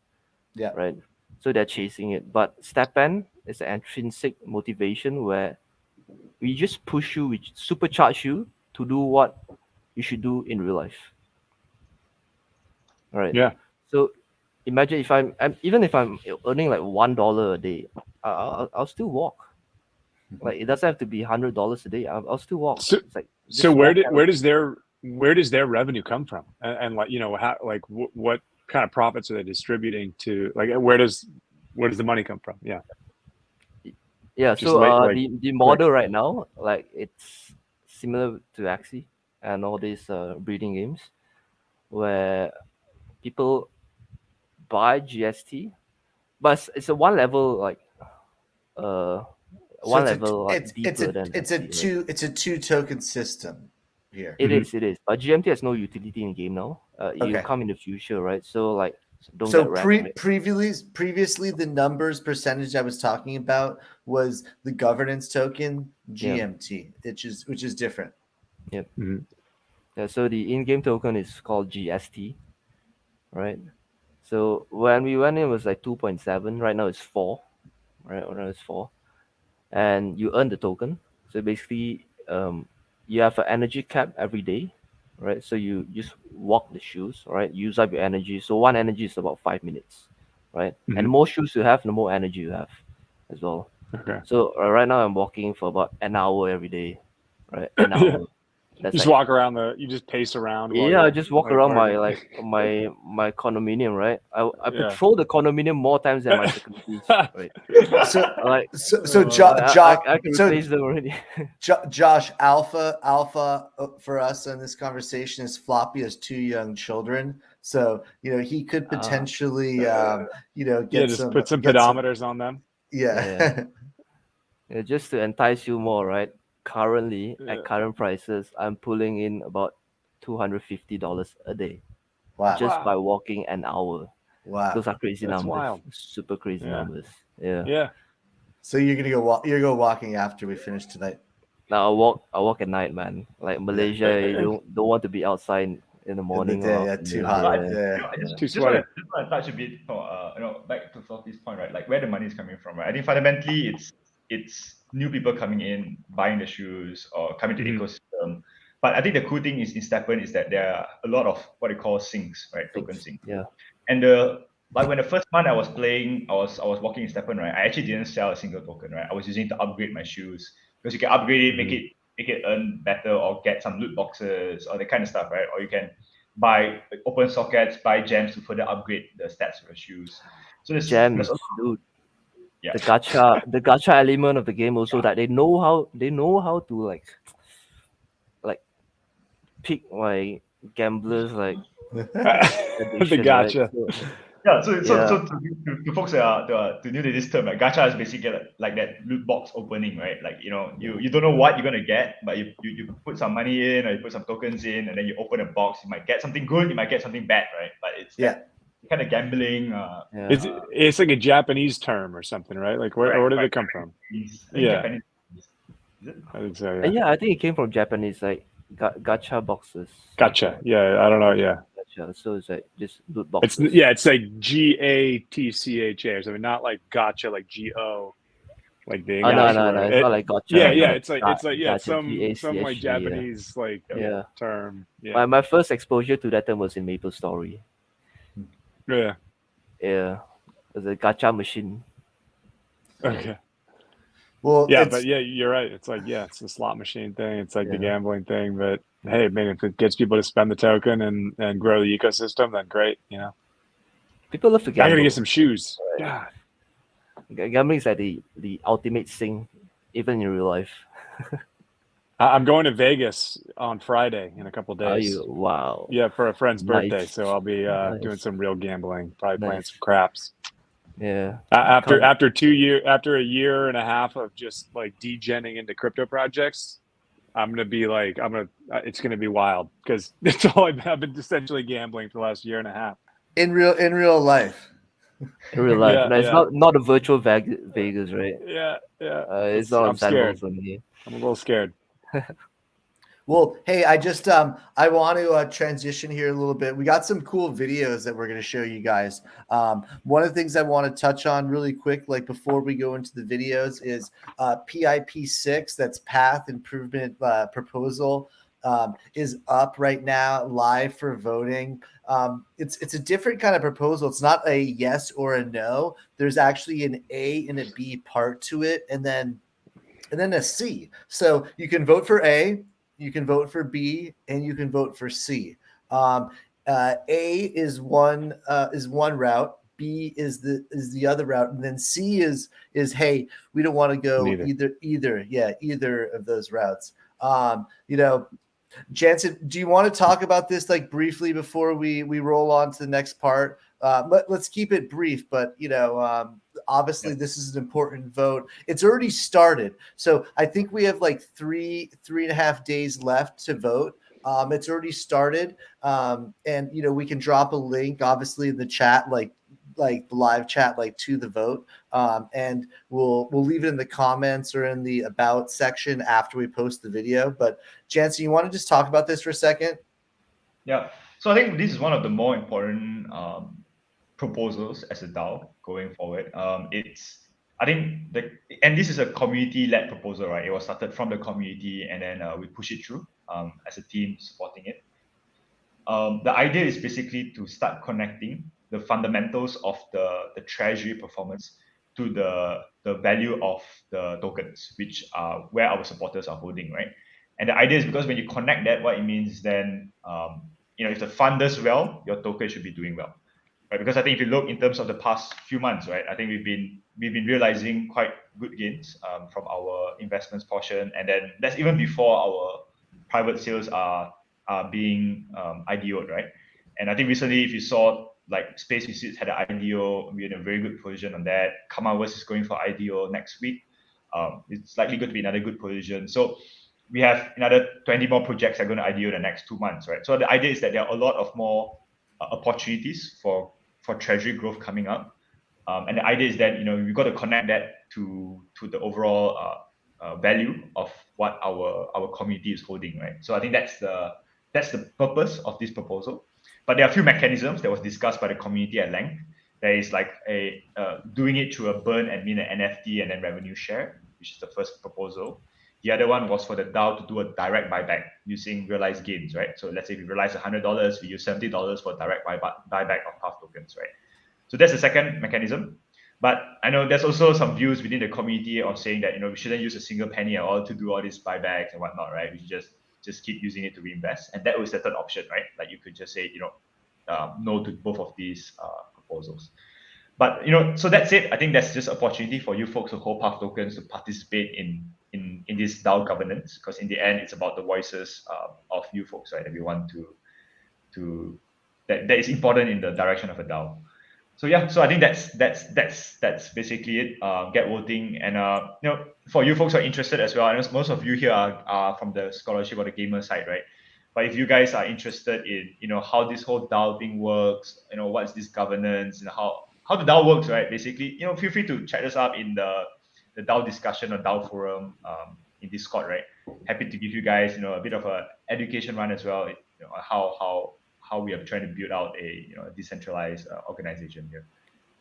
Yeah. Right. So they're chasing it. But Stepn is an intrinsic motivation where we just push you, we supercharge you to do what you should do in real life. Right. Yeah. So imagine if I'm even if I'm earning like $1 a day, I'll still walk. Like it doesn't have to be $100 a day. I'll still walk. So where does their revenue come from? And like what kind of profits are they distributing to? Like where does the money come from? Yeah. Yeah. Just So the model right now, like it's similar to Axie. and all these breeding games, where people buy GST, but it's a one level uh So one it's level deeper than it's a FT, right? it's a two token system here. It Mhm. is, it is. But GMT has no utility in the game now. It'll Okay. come in the future, right? So like, don't So get wrecked, right? previously the numbers percentage I was talking about was the governance token Yeah. GMT, which is different. Yep. Mhm. Yeah. So the in-game token is called GST, right? So when we went in, it was like 2.7. Right now it's 4. Right? Right now it's 4, and you earn the token. So basically, you have an energy cap every day, right? So you just walk the shoes, right? Use up your energy. So one energy is about 5 minutes, right? And the Mhm. more shoes you have, the more energy you have, as well. Okay. So right now I'm walking for about an hour every day, right? An Yeah. hour. That's Just like, walk around you just pace around while yeah, I you're just walk while you're around playing. my condominium, right? I Yeah. patrol the condominium more times than my securities, right? So Like, so I can replace them already. Josh, alpha for us in this conversation is Floppy has 2 young children, so he could Ah, potentially Yeah, get just some put some pedometers on them. yeah. yeah. Yeah, just to entice you more, right? Currently, Yeah. at current prices, I'm pulling in about $250 a day Wow, just by Wow. walking an hour. wow. Those are crazy That's numbers, wild. super crazy Yeah. numbers. Yeah. Yeah. So you're gonna go you're go walking after we finish tonight. Now I walk at night, man. Like Yeah, Malaysia, you don't want to be outside in the in the morning day, or yeah, too afternoon. hot. I, Yeah, Yeah, I just, Too just want sweaty. to touch a bit, back to Floppy's point, right? Like where the money is coming from, right? I think fundamentally it's new people coming in, buying the shoes or coming to the Mhm. ecosystem. But I think the cool thing is in Stepn is that there are a lot of what they call sinks, right? Token thanks. sinks. Yeah. And like when the first month I was playing, I was walking in Stepn, right? I actually didn't sell a single token, right? I was using it to upgrade my shoes because you can upgrade it, make it earn better, or get some loot boxes or that kind of stuff, right? Or you can buy open sockets, buy gems to further upgrade the stats of your shoes. So there's Gems, dude. yeah. The gacha element of the game also, that they know how to like pick like gamblers like The addiction, right? gotcha. So, Yeah, so yeah. to folks that are to new to this term, like gacha is basically like that loot box opening, right? Like you don't know what you're gonna get, but you put some money in or you put some tokens in, and then you open a box. You might get something good, you might get something bad, right? But it's yeah. that kind of gambling. Yeah. It's like a Japanese term or something, right? Like where did it come from? I think Yeah. Japanese. Is it? I think so. And Yeah. yeah, I think it came from Japanese, like gacha boxes. Gotcha. Yeah. I don't know. Yeah. Gacha. So it's like just loot It's boxes. It's like GATCHA. So not like gotcha, like GO, like the Oh, English no. word. It's not like gacha. Yeah. Yeah. It's like Gacha, some like GACHA, Japanese like yeah. term. Yeah. My first exposure to that term was in Maple Story. Yeah. Yeah. It was a gacha machine. Okay. Well, Yeah, it's but yeah, you're right. It's like it's the slot machine thing. It's like the Yeah. gambling thing. But hey, man, if it gets people to spend the token and grow the ecosystem, then great. People love to I gotta gamble. get some shoes. God. Gambling is like the ultimate thing, even in real life. I'm going to Vegas on Friday in a couple of Are days. you? Wow. Yeah, for a friend's Nice. birthday, so I'll be Nice. doing some real gambling. Probably playing Nice. some craps. Yeah. After Come- after a year and a half of just like degenning into crypto projects, I'm gonna be like it's gonna be wild because it's all I've been essentially gambling for the last year and a half. in real life. In real life. Yeah, No, it's yeah. not a virtual Vegas, right? Yeah. It's not I'm on scared. sandals only. I'm a little scared. Well, hey, I just I want to transition here a little bit. We got some cool videos that we're going to show you guys. One of the things I want to touch on really quick, like before we go into the videos, is PIP6. That's Path Improvement Proposal. Is up right now, live for voting. It's a different kind of proposal. It's not a yes or a no. There's actually an A and a B part to it, and then a C. So you can vote for A, you can vote for B, and you can vote for C. A is one route. B is the other route, and then C is hey, we don't want to go Neither. either of those routes. Jansen, do you want to talk about this like briefly before we roll on to the next part? Let's keep it brief, but obviously this is an important vote. It's already started, so I think we have like 3.5 days left to vote. It's already started, and we can drop a link, obviously, in the chat, like the live chat, like to the vote, and we'll leave it in the comments or in the about section after we post the video. But Jansen, you want to just talk about this for a second? Yeah. So I think this is one of the more important proposals as a DAO going forward. And this is a community-led proposal, right? It was started from the community, and then we push it through as a team supporting it. The idea is basically to start connecting the fundamentals of the treasury performance to the value of the tokens, which are where our supporters are holding, right? And the idea is because when you connect that, what it means then, if the fund does well, your token should be doing well, right? Because I think if you look in terms of the past few months, right, I think we've been realizing quite good gains from our investments portion, and then that's even before our private sales are being IDO'd, right? And I think recently, if you saw, like, Space Misfits had an IDO, we're in a very good position on that. Kamaverse is going for IDO next week. It's likely going to be another good position. So we have another 20 more projects that are going to IDO in the next 2 months, right? So the idea is that there are a lot of more opportunities for treasury growth coming up. And the idea is that, we've got to connect that to the overall value of what our community is holding, right? So I think that's the purpose of this proposal. But there are a few mechanisms that was discussed by the community at length. There is like doing it through a burn and mint an NFT and then revenue share, which is the first proposal. The other one was for the DAO to do a direct buyback using realized gains, right? So let's say we realize $100, we use $70 for direct buyback of Path tokens, right? So that's the second mechanism. But I know there's also some views within the community on saying that, we shouldn't use a single penny at all to do all these buybacks and whatnot, right? We should just keep using it to reinvest. And that was the third option, right? Like you could just say, no to both of these proposals. But, so that's it. I think that's just opportunity for you folks who hold Path tokens to participate in this DAO governance, because in the end, it's about the voices of you folks, right? That we want that is important in the direction of a DAO. So yeah, so I think that's basically it. Get voting, and for you folks who are interested as well, I know most of you here are from the scholarship or the gamer side, right? But if you guys are interested in how this whole DAO thing works, what's this governance, how the DAO works, right? Basically, feel free to check us up in the DAO discussion or DAO forum in Discord, right? Happy to give you guys a bit of a education run as well, how we are trying to build out a decentralized organization here.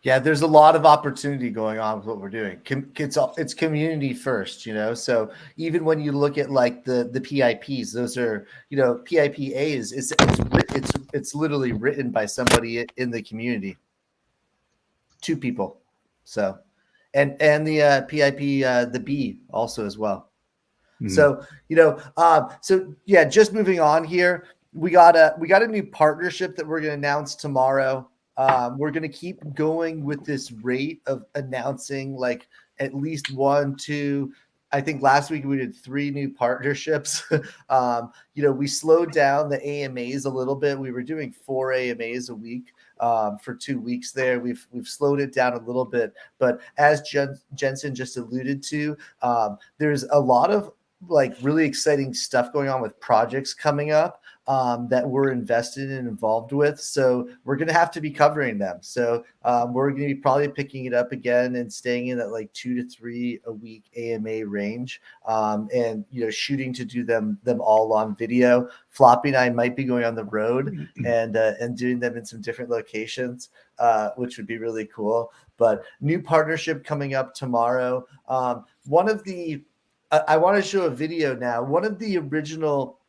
Yeah, there's a lot of opportunity going on with what we're doing. It's community first, So even when you look at like the PIPs, those are PIPAs. It's literally written by somebody in the community, 2 people. So, and the PIP the B also as well. Mm-hmm. So yeah, just moving on here. We got a new partnership that we're going to announce tomorrow. We're going to keep going with this rate of announcing like at least 1, 2. I think last week we did 3 new partnerships. We slowed down the AMAs a little bit. We were doing 4 AMAs a week for 2 weeks there. We've slowed it down a little bit. But as Jensen just alluded to, there's a lot of like really exciting stuff going on with projects coming up that we're invested and involved with. So we're going to have to be covering them. So we're going to be probably picking it up again and staying in that like 2 to 3 a week AMA range, and shooting to do them all on video. Floppy and I might be going on the road and doing them in some different locations, which would be really cool. But new partnership coming up tomorrow. I want to show a video now. One of the original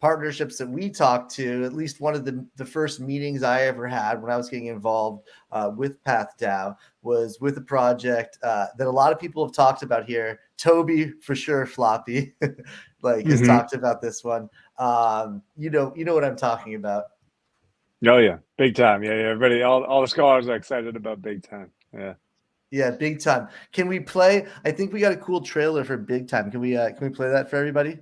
partnerships that we talked to, at least one of the first meetings I ever had when I was getting involved with PathDAO, was with a project that a lot of people have talked about here. Toby, for sure, Floppy, has talked about this one. You know what I'm talking about. Oh yeah, big time. Yeah. Everybody, all the scholars are excited about big time. Yeah. Yeah, big time. Can we play? I think we got a cool trailer for big time. Can we play that for everybody?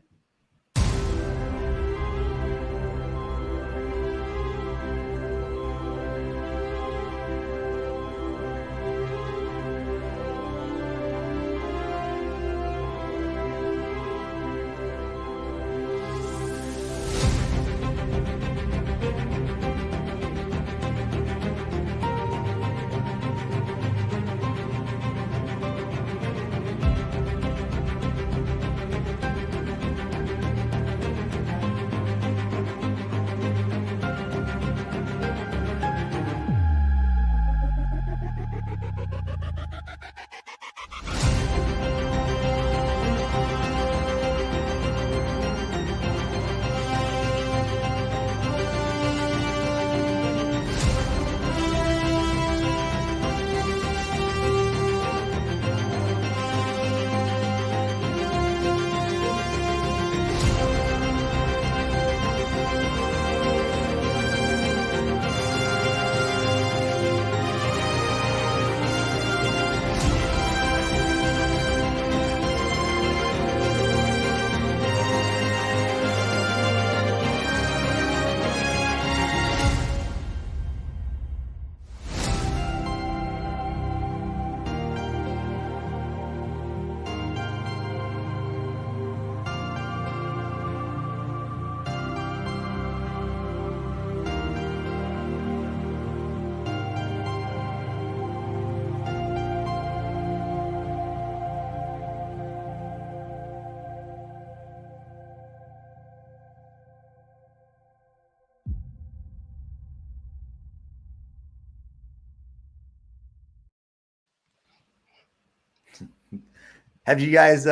Have you guys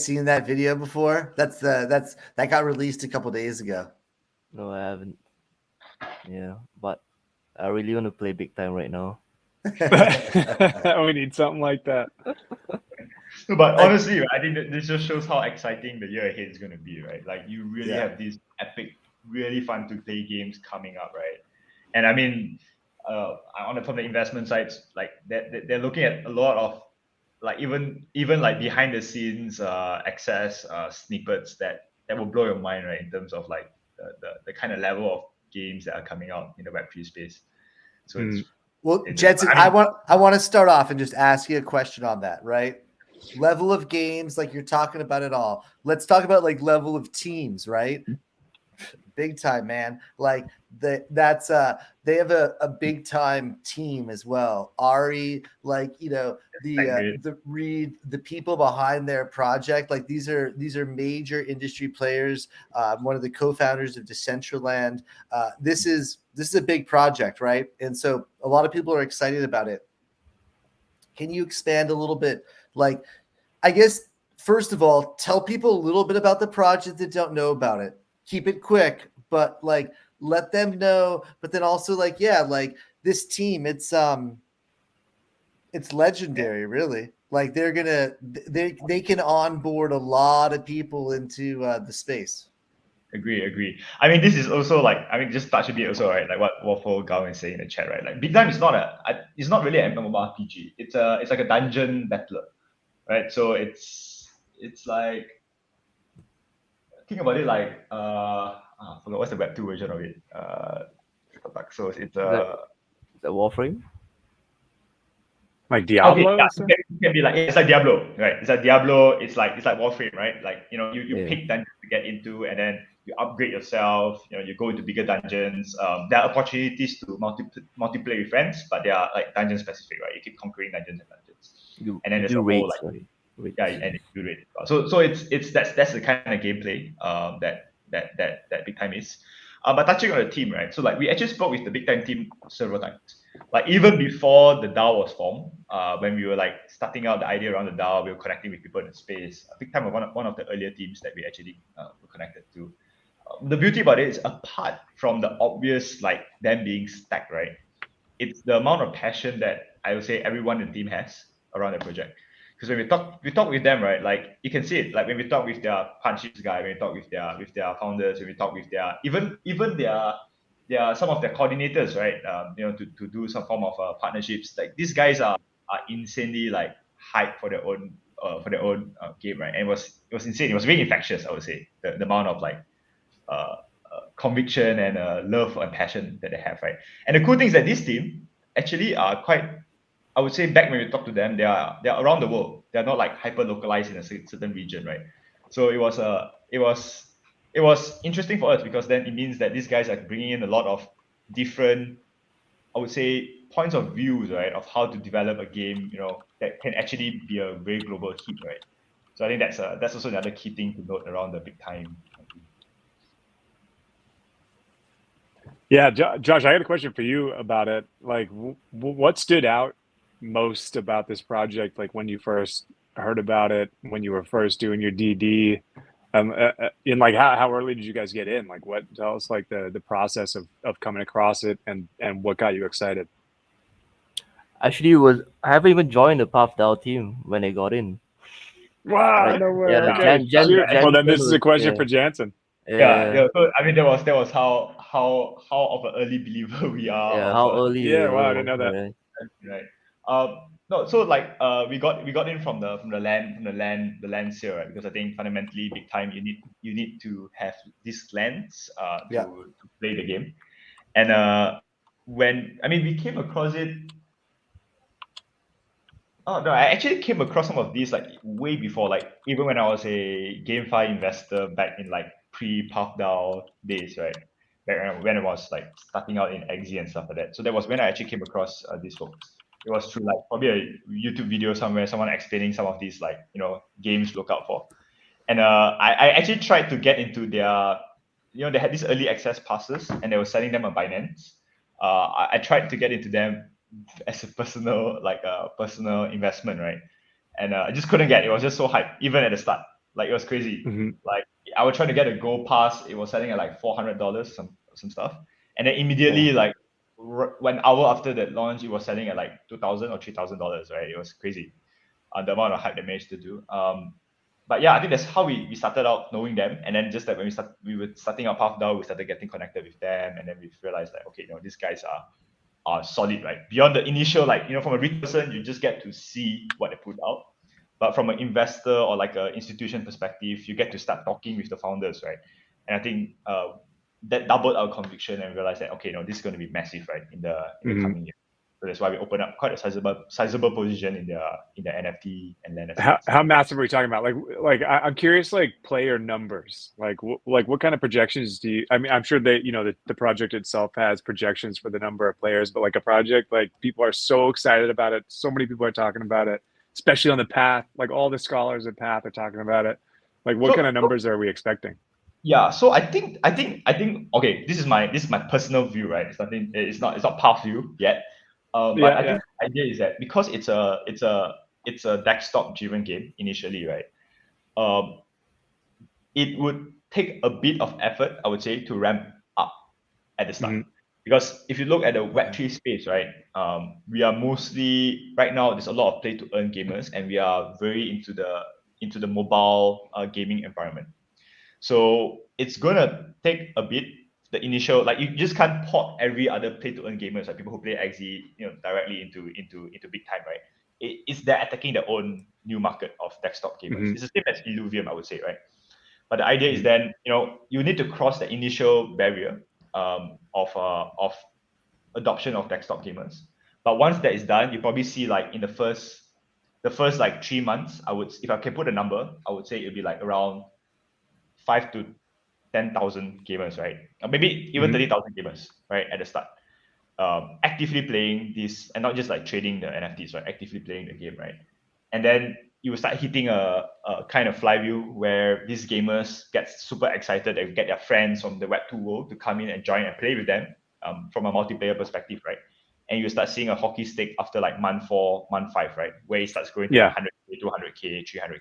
seen that video before? That got released a couple days ago. No, I haven't. Yeah, but I really want to play big time right now. We need something like that. No, but honestly, I think that this just shows how exciting the year ahead is going to be, right? Like you really have these epic, really fun to play games coming up, right? And I mean, from the investment sides, like they're looking at a lot of like even like behind the scenes access snippets that will blow your mind, right? In terms of like the kind of level of games that are coming out in the Web3 space. So it's well, Jensen, I want to start off and just ask you a question on that, right? Level of games, like you're talking about it all. Let's talk about like level of teams, right? Big time, man. Like they have a big time team as well. Ari, like the people behind their project, like these are major industry players. One of the co-founders of Decentraland. This is a big project, right? And so a lot of people are excited about it. Can you expand a little bit? Like, I guess, first of all, tell people a little bit about the project that don't know about it. Keep it quick, but like, let them know. But then also like, like this team, it's legendary, really. Like they can onboard a lot of people into the space. Agree. I mean, this is also like, I mean, just touch a bit also, right? Like what Waffle Gao is saying in the chat, right? Like Big Time is it's not really an MMORPG. It's like a dungeon battler, right? So it's like, think about it like I forgot what's the Web2 version of it. So it's The Warframe. Like Diablo. Okay, it can be like it's like Diablo, right? It's like Diablo. It's like Warframe, right? Like you pick dungeons to get into, and then you upgrade yourself. You go into bigger dungeons. There are opportunities to multiplayer with friends, but they are like dungeon specific, right? You keep conquering dungeons and dungeons, and then there's a whole like raids. And you do it. So it's that's the kind of gameplay that Big Time is. But touching on the team, right? So like we actually spoke with the Big Time team several times. Like even before the DAO was formed, when we were like starting out the idea around the DAO, we were connecting with people in the space. Big Time was one of the earlier teams that we actually were connected to. The beauty about it is, apart from the obvious like them being stacked, right? It's the amount of passion that I would say everyone in the team has around the project. Because when we talk with them, right? Like you can see it. Like when we talk with their punches guy, when we talk with their founders, when we talk with their even their some of their coordinators, right? To do some form of partnerships. Like these guys are insanely like hyped for their own game, right? And it was insane. It was very infectious, I would say. The amount of like conviction and love and passion that they have, right? And the cool thing is that this team actually are quite, I would say, back when we talk to them, they are around the world. They're not like hyper localized in a certain region, right? So it was interesting for us because then it means that these guys are bringing in a lot of different, I would say, points of views, right, of how to develop a game, that can actually be a very global hit, right? So I think that's also another key thing to note around the Big Time. Yeah, Josh, I had a question for you about it. Like, what stood out most about this project? Like when you first heard about it, when you were first doing your DD, in like how early did you guys get in? Like, tell us like the process of coming across it and what got you excited. Actually, I haven't even joined the PathDAO team when I got in. Wow, Right. no way. Yeah, Okay. Well, then this is a question for Jansen. Yeah. So I mean, that was how of an early believer we are. Yeah, how early? Yeah, wow, I didn't know that. Right. No, so like we got in from the land sale, right? Because I think fundamentally, Big Time, you need to have these lands to play the game. And we came across it. Oh no, I actually came across some of these like way before, like even when I was a GameFi investor back in like pre-PathDAO days, right? Back when I was like starting out in XZ and stuff like that. So that was when I actually came across these folks. It was through like probably a YouTube video somewhere, someone explaining some of these like games to look out for. And I actually tried to get into their, they had these early access passes and they were selling them on Binance. I tried to get into them as a personal investment, right? and I just couldn't get it. It was just so hyped, even at the start. Like, it was crazy. Like, I was trying to get a gold pass. It was selling at like $400, some stuff. And then immediately, like 1 hour after that launch, it was selling at like $2,000 or $3,000, right? It was crazy. The amount of hype they managed to do. But yeah, I think that's how we started out knowing them. And then just that when we were starting our PathDAO, we started getting connected with them. And then we realized that, okay, these guys are solid, right? Beyond the initial, like, from a retail person, you just get to see what they put out. But from an investor or like an institution perspective, you get to start talking with the founders, right? And I think that doubled our conviction and realized that, okay, this is going to be massive, right, in the coming year. So that's why we opened up quite a sizable position in the NFT and land. How massive are we talking about? Like I'm curious, like player numbers. Like what kind of projections do you? I mean, I'm sure that the project itself has projections for the number of players, but like a project, like people are so excited about it. So many people are talking about it, especially on the Path. Like all the scholars at Path are talking about it. Like what kind of numbers are we expecting? Yeah, so I think okay, this is my personal view, right? It's not Path view yet. But I think the idea is that because it's a desktop driven game initially, right? It would take a bit of effort, I would say, to ramp up at the start. Because if you look at the Web3 space, right, we are mostly right now. There's a lot of play to earn gamers, and we are very into the mobile gaming environment. So it's gonna take a bit. The initial, like, you just can't port every other play to earn gamers, like people who play XZ, directly into big time, right? It's they're attacking their own new market of desktop gamers. It's the same as Illuvium, I would say, right? But the idea is then, you need to cross the initial barrier of adoption of desktop gamers. But once that is done, you probably see like in the first like 3 months, if I can put a number, I would say it'd be like around 5 to 10,000 gamers, right? Or maybe even 30,000 gamers, right, at the start, actively playing this, and not just like trading the NFTs, right? Actively playing the game, right? And then you will start hitting a kind of flywheel where these gamers get super excited. They get their friends from the Web2 world to come in and join and play with them from a multiplayer perspective, right? And you start seeing a hockey stick after like month 4, month 5, right? Where it starts growing to 100K, 200K, 300K, right?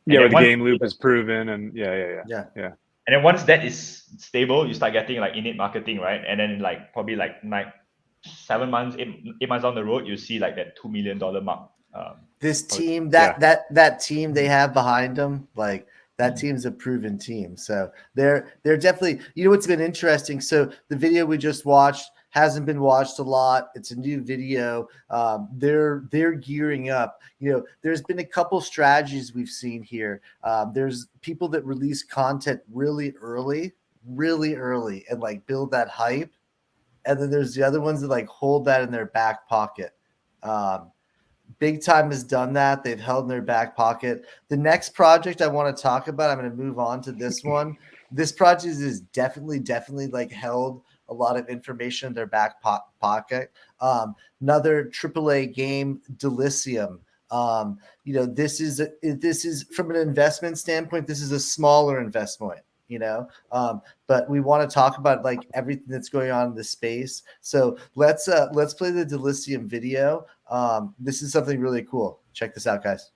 And where the game loop is proven, and yeah. And then once that is stable, you start getting like innate marketing, right? And then like probably like 7 months, 8 months down the road, you see like that $2 million mark. This team, that team they have behind them, like that team's a proven team. So they're definitely. What's been interesting. So the video we just watched hasn't been watched a lot. It's a new video. They're gearing up. There's been a couple strategies we've seen here. There's people that release content really early, and like build that hype. And then there's the other ones that like hold that in their back pocket. Big Time has done that. They've held in their back pocket. The next project I want to talk about, I'm going to move on to this one. This project is definitely like held a lot of information in their back pocket. Another AAA game, Delicium. This is from an investment standpoint, this is a smaller investment, but we want to talk about like everything that's going on in the space. So let's play the Delicium video. This is something really cool. Check this out, guys.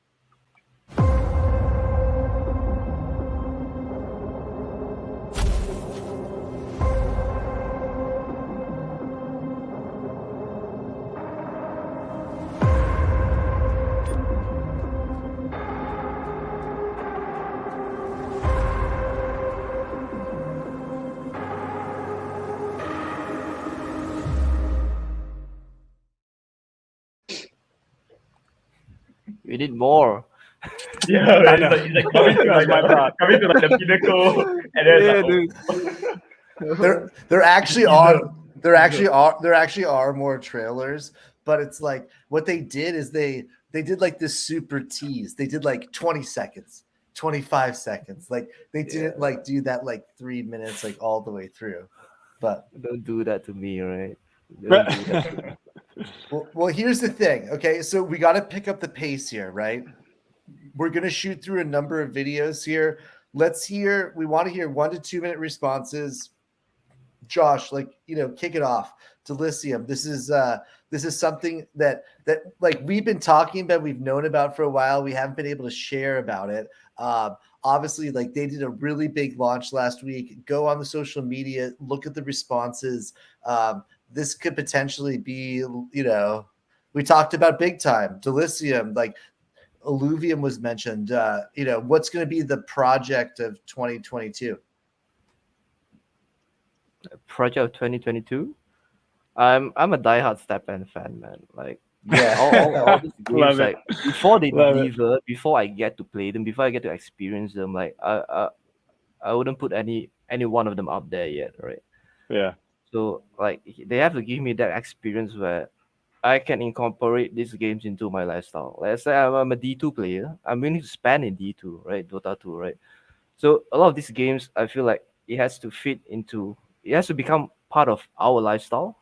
We need more. Yeah, it's like coming to like the pinnacle, and then there actually are more trailers, but it's like what they did is they did like this super tease. They did like 20 seconds, 25 seconds. Like they didn't like do that like 3 minutes like all the way through. But don't do that to me, right? Don't do that to me. Well, here's the thing. Okay, so we got to pick up the pace here, right? We're going to shoot through a number of videos here. We want to hear 1 to 2 minute responses. Josh, kick it off. Delicium. This is something that like we've been talking about, we've known about for a while. We haven't been able to share about it. Obviously, like they did a really big launch last week. Go on the social media, look at the responses. This could potentially be, we talked about big time Delicium, like Illuvium was mentioned. What's going to be the project of 2022? Project of 2022. I'm a diehard Stepn fan, man. Like, Yeah. all these Love games, it. like before they Love it. deliver, before I get to play them, before I get to experience them, like I wouldn't put any one of them up there yet, right? Yeah. So like they have to give me that experience where I can incorporate these games into my lifestyle. Let's say I'm a D2 player. I'm willing to spend in D2, right? Dota 2, right? So a lot of these games, I feel like it has to become part of our lifestyle,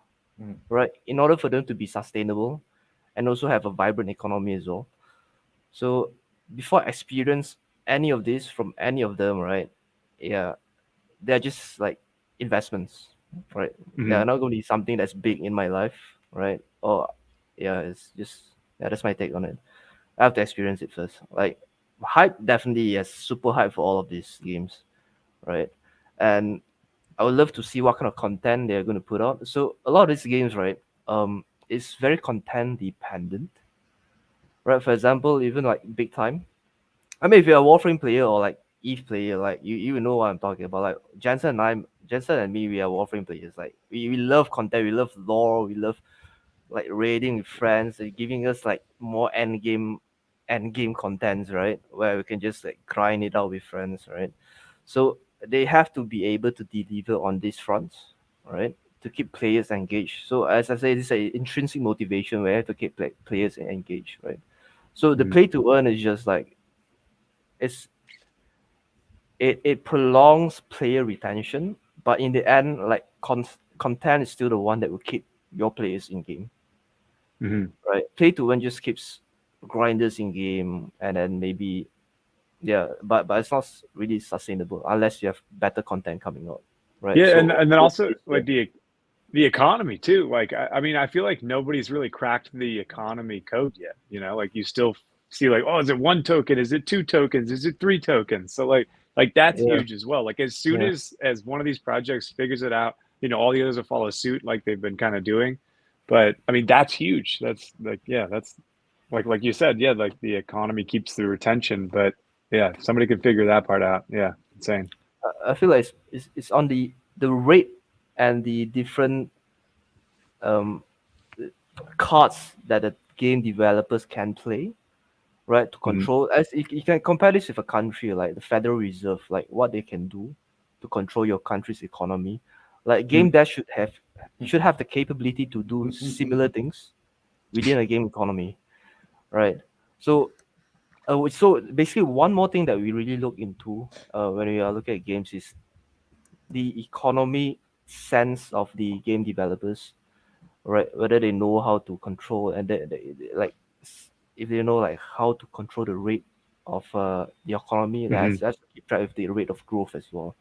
right? In order for them to be sustainable and also have a vibrant economy as well. So before I experience any of this from any of them, right? Yeah, they're just like investments, right? They're not going to be something that's big in my life, right? Or it's just that's my take on it. I have to experience it first. Like hype, definitely yes, super hype for all of these games, right? And I would love to see what kind of content they're going to put out. So a lot of these games, right, it's very content dependent, right? For example, even like big time. I mean, if you're a Warframe player or like Eve player, like you know what I'm talking about. Like Jensen and me, we are Warframe players. Like we love content, we love lore, we love like raiding with friends, giving us like more end game contents, right? Where we can just like grind it out with friends, right? So they have to be able to deliver on these fronts, right? To keep players engaged. So as I say, this is an intrinsic motivation where you have to keep players engaged, right? So the play to earn is just like it prolongs player retention, but in the end, like content is still the one that will keep your players in game. Right? Play to earn just keeps grinders in game, and then maybe but it's not really sustainable unless you have better content coming out, right? Yeah, So, and then also like the economy too. Like I mean, I feel like nobody's really cracked the economy code yet. Like you still see like, oh, is it 1 token? Is it 2 tokens? Is it 3 tokens? So like that's huge as well. Like as soon as one of these projects figures it out, all the others will follow suit like they've been kind of doing. But I mean, that's huge. That's like, that's like you said, like the economy keeps the retention, but somebody could figure that part out. Yeah, insane. I feel like it's on the rate and the different cards that the game developers can play, right? To control, as you can compare this with a country like the Federal Reserve, like what they can do to control your country's economy. Like game that should have the capability to do similar things within a game economy, right? So basically, one more thing that we really look into when we are looking at games is the economy sense of the game developers, right? Whether they know how to control and like if they know like how to control the rate of the economy, that's to keep track of the rate of growth as well.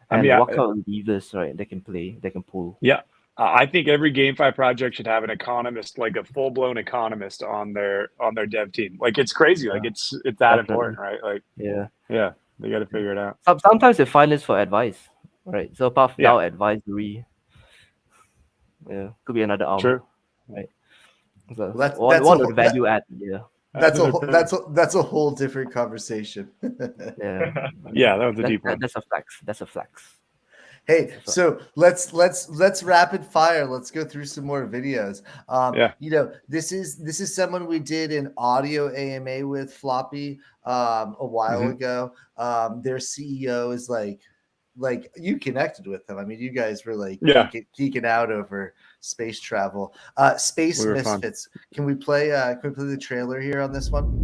And what kind of levers, right, they can pull. Yeah. I think every GameFi project should have an economist, like a full-blown economist on their dev team. Like it's crazy. Like it's that important, right? Like they got to figure it out. Sometimes they find this for advice, right? So PathDAO advisory, could be another arm. True. Right. So that's one of the value add. Yeah. That's a whole different conversation. Yeah. Yeah, that was a deep one. That's a flex. Hey, so let's rapid fire. Let's go through some more videos. This is someone we did an audio AMA with, Floppy, a while ago. Their CEO is like you connected with them. I mean, you guys were like geeking out over space travel. Space Misfits. Can we play the trailer here on this one?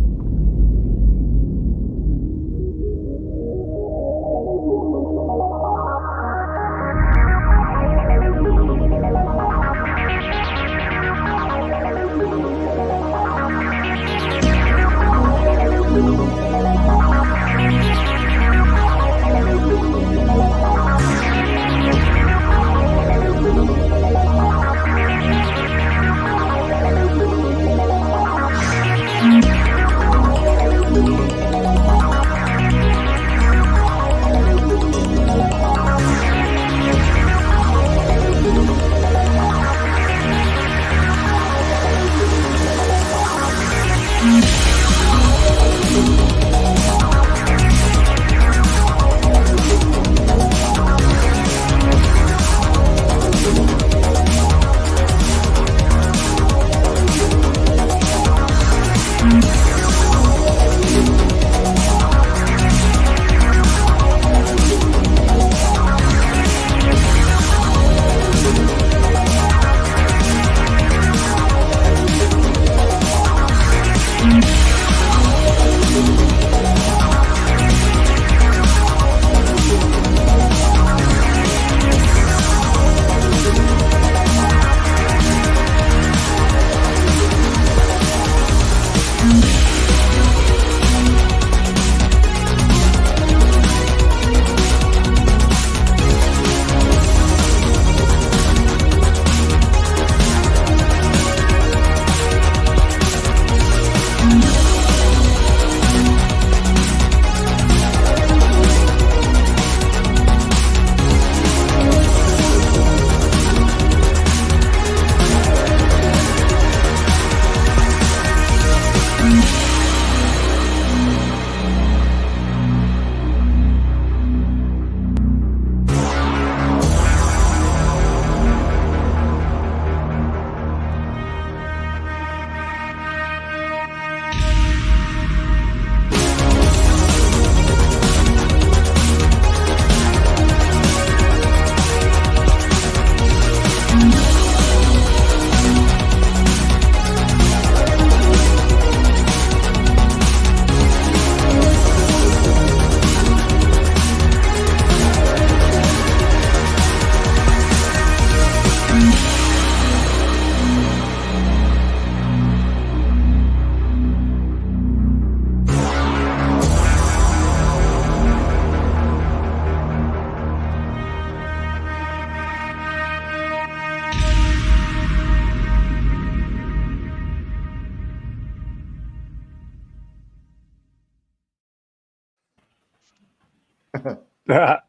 A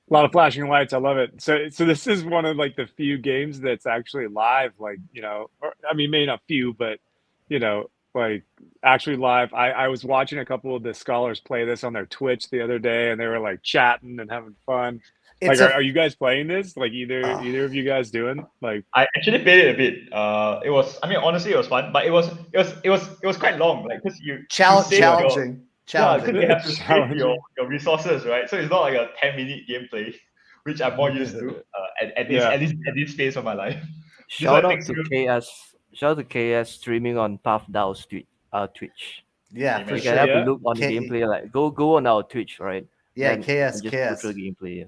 lot of flashing lights. I love it. So this is one of like the few games that's actually live. Like, you know, or, I mean, maybe not few, but you know, like actually live. I was watching a couple of the scholars play this on their Twitch the other day, and they were like chatting and having fun. It's Like, are you guys playing this? Like, either of you guys doing like? I actually played it a bit. It was, I mean, honestly, it was fun, but it was quite long. Like, because you save challenging. yeah, because you have to save Challenging. your resources, right? So it's not like a 10-minute gameplay, which I'm more used to at least at this phase of my life. Shout out to KS. Shout out to KS streaming on PathDAO Twitch. Yeah, Amen. for You sure. can have Yeah. a look on the K- gameplay. Like go on our Twitch, right? Yeah, Then you can KS. just go through the gameplay. Yeah.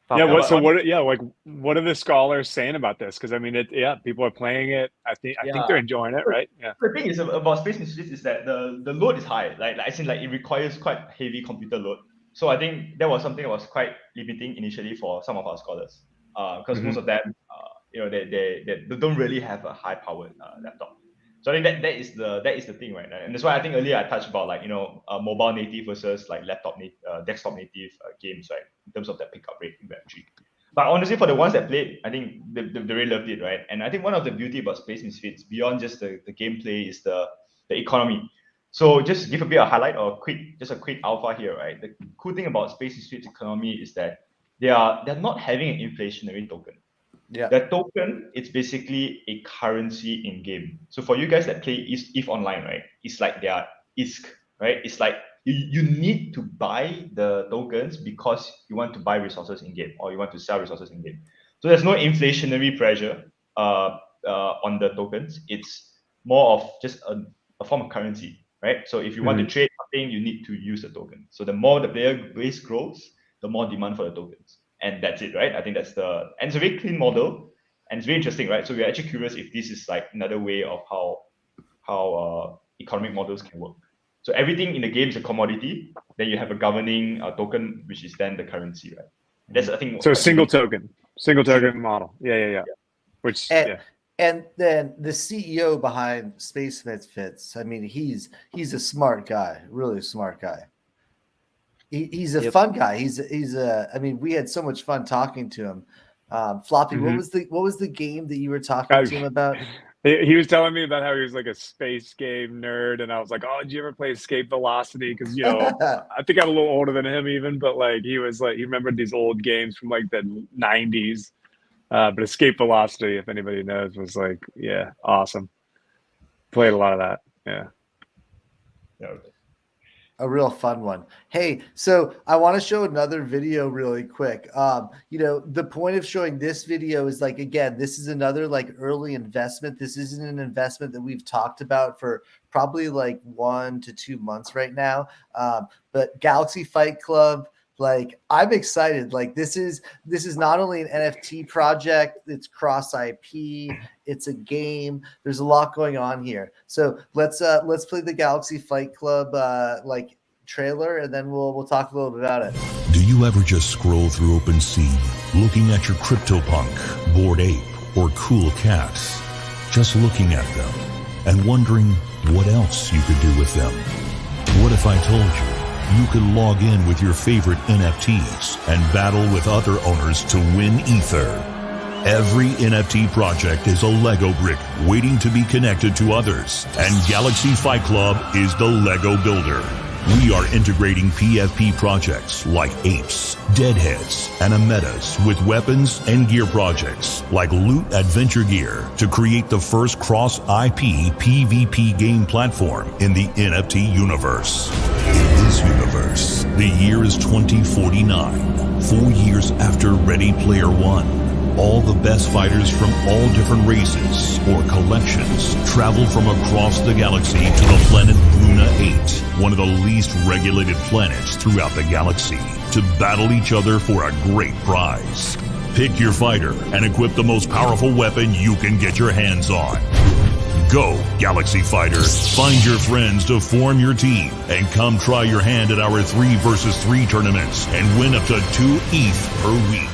PathDAO. What are the scholars saying about this? Because I mean, people are playing it. I think they're enjoying it, right? Yeah. The thing is about Space Misfits is that the load is high. Like I think like it requires quite heavy computer load. So I think that was something that was quite limiting initially for some of our scholars. Because most of them, they don't really have a high powered laptop. So I think that is the thing, right? And that's why I think earlier I touched about like mobile native versus like desktop native games, right? In terms of that pickup rate in Web3. But honestly, for the ones that played, I think they really loved it, right? And I think one of the beauty about Space Misfits, beyond just the gameplay, is the economy. So just give a bit of highlight or a quick alpha here, right? The cool thing about Space Misfits economy is that they're not having an inflationary token. Yeah. The token, it's basically a currency in game. So for you guys that play ETH online, right? It's like their ISK, right? It's like you need to buy the tokens because you want to buy resources in game or you want to sell resources in game. So there's no inflationary pressure on the tokens. It's more of just a form of currency, right? So if you want to trade something, you need to use the token. So the more the player base grows, the more demand for the tokens. And that's it, right? I think and it's a very clean model and it's very interesting, right? So we're actually curious if this is like another way of how economic models can work. So everything in the game is a commodity. Then you have a governing token, which is then the currency, right? That's I think. So single token model. Yeah. Which And then the CEO behind Space Misfits, I mean, he's a smart guy, really smart guy. He's a fun guy. I mean, we had so much fun talking to him. Floppy, what was the game that you were talking to him about? He was telling me about how he was like a space game nerd, and I was like, "Oh, did you ever play Escape Velocity?" Because I think I'm a little older than him even, but like he was like he remembered these old games from like the '90s. But Escape Velocity, if anybody knows, was like awesome. Played a lot of that. Yeah. A real fun one. Hey, so I want to show another video really quick. The point of showing this video is like, again, this is another like early investment. This isn't an investment that we've talked about for probably like 1 to 2 months right now. But Galaxy Fight Club, like I'm excited. Like this is not only an NFT project, it's cross IP, it's a game. There's a lot going on here. So let's play the Galaxy Fight Club like trailer, and then we'll talk a little bit about it. Do you ever just scroll through OpenSea, looking at your CryptoPunk, Bored Ape, or Cool Cats, just looking at them and wondering what else you could do with them? What if I told you could log in with your favorite NFTs and battle with other owners to win Ether? Every NFT project is a Lego brick waiting to be connected to others, and Galaxy Fight Club is the Lego builder. We are integrating PFP projects like Apes, Deadheads, and Ametas with weapons and gear projects like Loot Adventure Gear to create the first cross-IP PvP game platform in the NFT universe. In this universe, the year is 2049, 4 years after Ready Player One. All the best fighters from all different races or collections travel from across the galaxy to the planet Luna 8, one of the least regulated planets throughout the galaxy, to battle each other for a great prize. Pick your fighter and equip the most powerful weapon you can get your hands on. Go, Galaxy Fighter. Find your friends to form your team and come try your hand at our 3 versus 3 tournaments and win up to 2 ETH per week.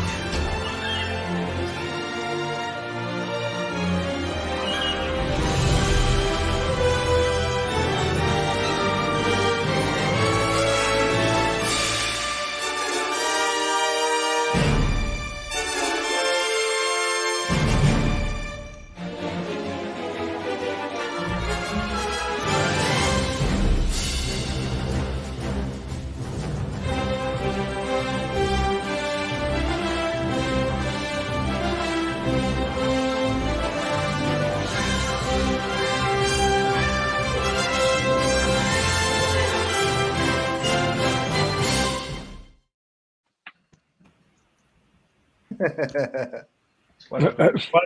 Wonderful. But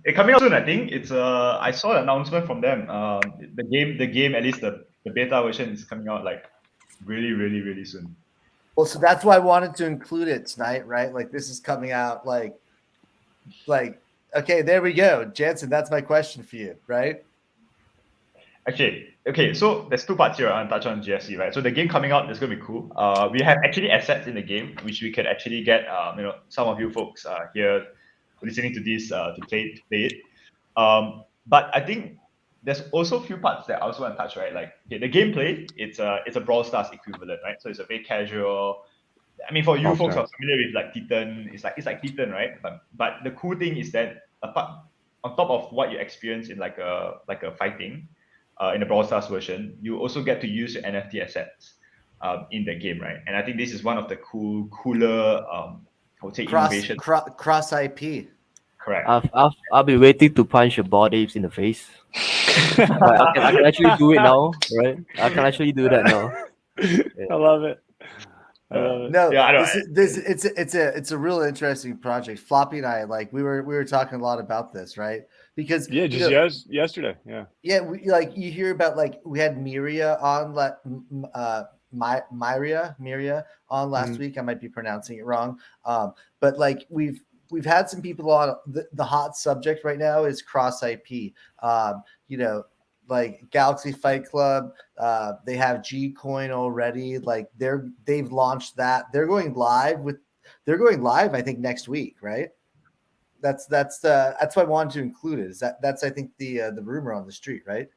it's coming out soon, I think. It's I saw an announcement from them. The game, at least the beta version is coming out like really, really, really soon. Well, so that's why I wanted to include it tonight, right? Like this is coming out like okay, there we go. Jansen, that's my question for you, right? Okay, so there's two parts here. I'll touch on GSC, right? So the game coming out is going to be cool. We have actually assets in the game, which we could actually get, some of you folks here listening to this to play it. But I think there's also a few parts that I also want to touch, right? Like the gameplay, it's a Brawl Stars equivalent, right? So it's a very casual. I mean, for you folks who are familiar with like Titan, it's like Titan, right? But the cool thing is that apart on top of what you experience in like a fighting, in the Brawl Stars version, you also get to use your NFT assets in the game, right? And I think this is one of the cooler, I would say, innovation. Cross IP. Correct. I'll be waiting to punch your board apes in the face. I can actually do it now, right? I can actually do that now. I love it. No, yeah, it's a real interesting project. Floppy and I, like, we were talking a lot about this, right? Because yesterday, we, like, you hear about, like, we had Miria on Miria on last week. I might be pronouncing it wrong, but like we've had some people on. The hot subject right now is cross IP. Like Galaxy Fight Club, they have Gcoin already. Like they've launched that. They're going live, I think, next week, right? That's why I wanted to include it. That's I think the rumor on the street, right?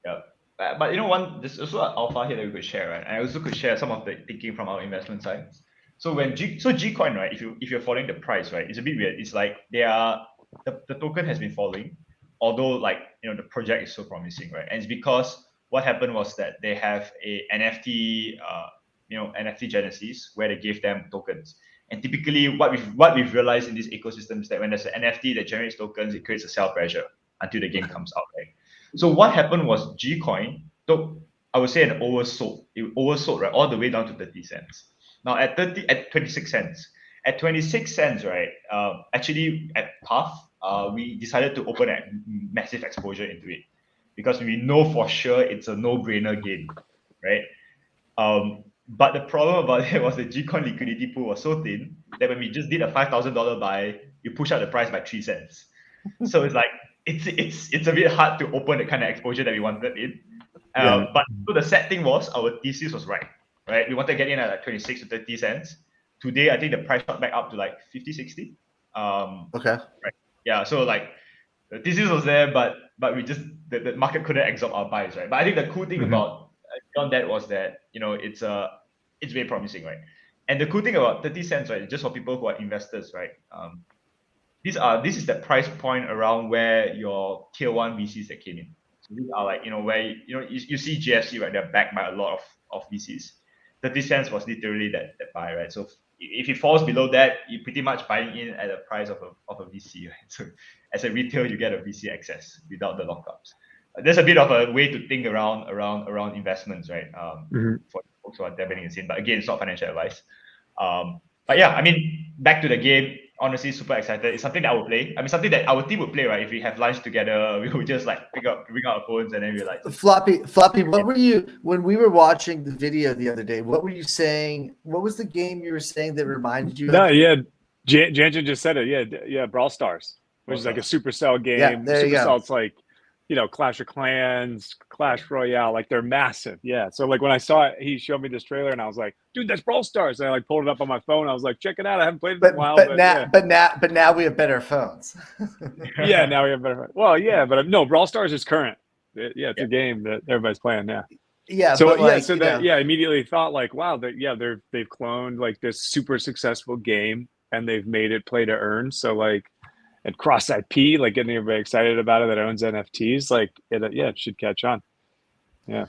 Yeah. But there's also an alpha here that we could share, right? And I also could share some of the thinking from our investment side. So Gcoin, right? If you're following the price, right, it's a bit weird. It's like the token has been falling, although the project is so promising, right? And it's because what happened was that they have a NFT, NFT genesis where they gave them tokens. And typically, what we've realized in this ecosystem is that when there's an NFT that generates tokens, it creates a sell pressure until the game comes out, right? So what happened was Gcoin took, I would say, it oversold, right, all the way down to 30 cents. Now at 26 cents. At 26 cents, right, actually at Path, we decided to open a massive exposure into it because we know for sure it's a no-brainer game, right? But the problem about it was the Gcoin liquidity pool was so thin that when we just did a $5,000 buy, you push out the price by 3 cents. So it's like it's a bit hard to open the kind of exposure that we wanted in. But so the sad thing was our thesis was right? We wanted to get in at like 26 to 30 cents. Today, I think the price shot back up to like 50, 60. Okay. Right. Yeah. So like the thesis was there, but we just the market couldn't absorb our buys, right? But I think the cool thing about beyond that was that it's very promising, right? And the cool thing about 30 cents, right, just for people who are investors, right? This is the price point around where your tier 1 VCs that came in. So these are like where you see GFC, right? They're backed by a lot of VCs. 30 cents was literally that buy, right? So if it falls below that, you're pretty much buying in at the price of a VC, right? So as a retail, you get a VC access without the lockups. There's a bit of a way to think around investments, right? For folks who are dabbling in sin, but again, it's not financial advice. But yeah, I mean, back to the game. Honestly, super excited. It's something that I would play. I mean, something that our team would play, right? If we have lunch together, we would just like bring out our phones and then we're like. Floppy. What were you when we were watching the video the other day? What were you saying? What was the game you were saying that reminded you? Jansen just said it. Yeah, Brawl Stars, which is like a Supercell game. Yeah, there you go. It's like Clash of Clans, Clash Royale, like they're massive. Yeah. So like when I saw it, he showed me this trailer and I was like, dude, that's Brawl Stars. And I like pulled it up on my phone. I was like, check it out. I haven't played it in a while. But now we have better phones. Yeah, now we have better. Well, yeah, but no, Brawl Stars is current. It's a game that everybody's playing. Yeah. Yeah. So immediately thought like, wow, they've cloned like this super successful game and they've made it play to earn. So like. And cross IP, like getting everybody excited about it that owns NFTs, like it should catch on. Yeah.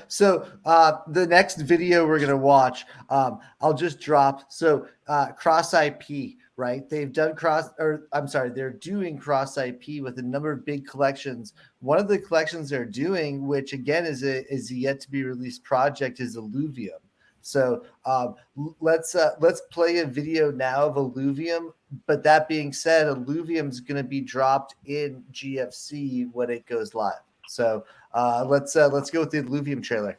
So the next video we're gonna watch, I'll just drop. So cross IP, right? They've done they're doing cross IP with a number of big collections. One of the collections they're doing, which again is a yet to be released project, is Illuvium. So let's play a video now of Illuvium But that being said, Illuvium is going to be dropped in GFC when it goes live. So let's go with the Illuvium trailer.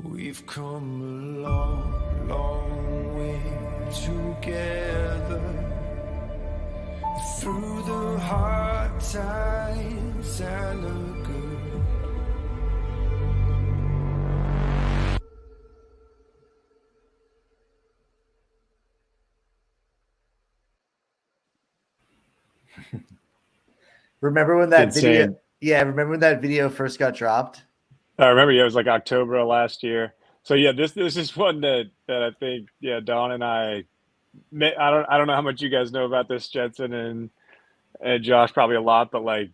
We've come a long, long way together through the hard times and the good. Remember when that video? Insane. Yeah, remember when that video first got dropped? I remember, yeah, it was like October of last year. So yeah, this is one that I think, yeah, Don and I don't know how much you guys know about this, Jensen and Josh, probably a lot, but like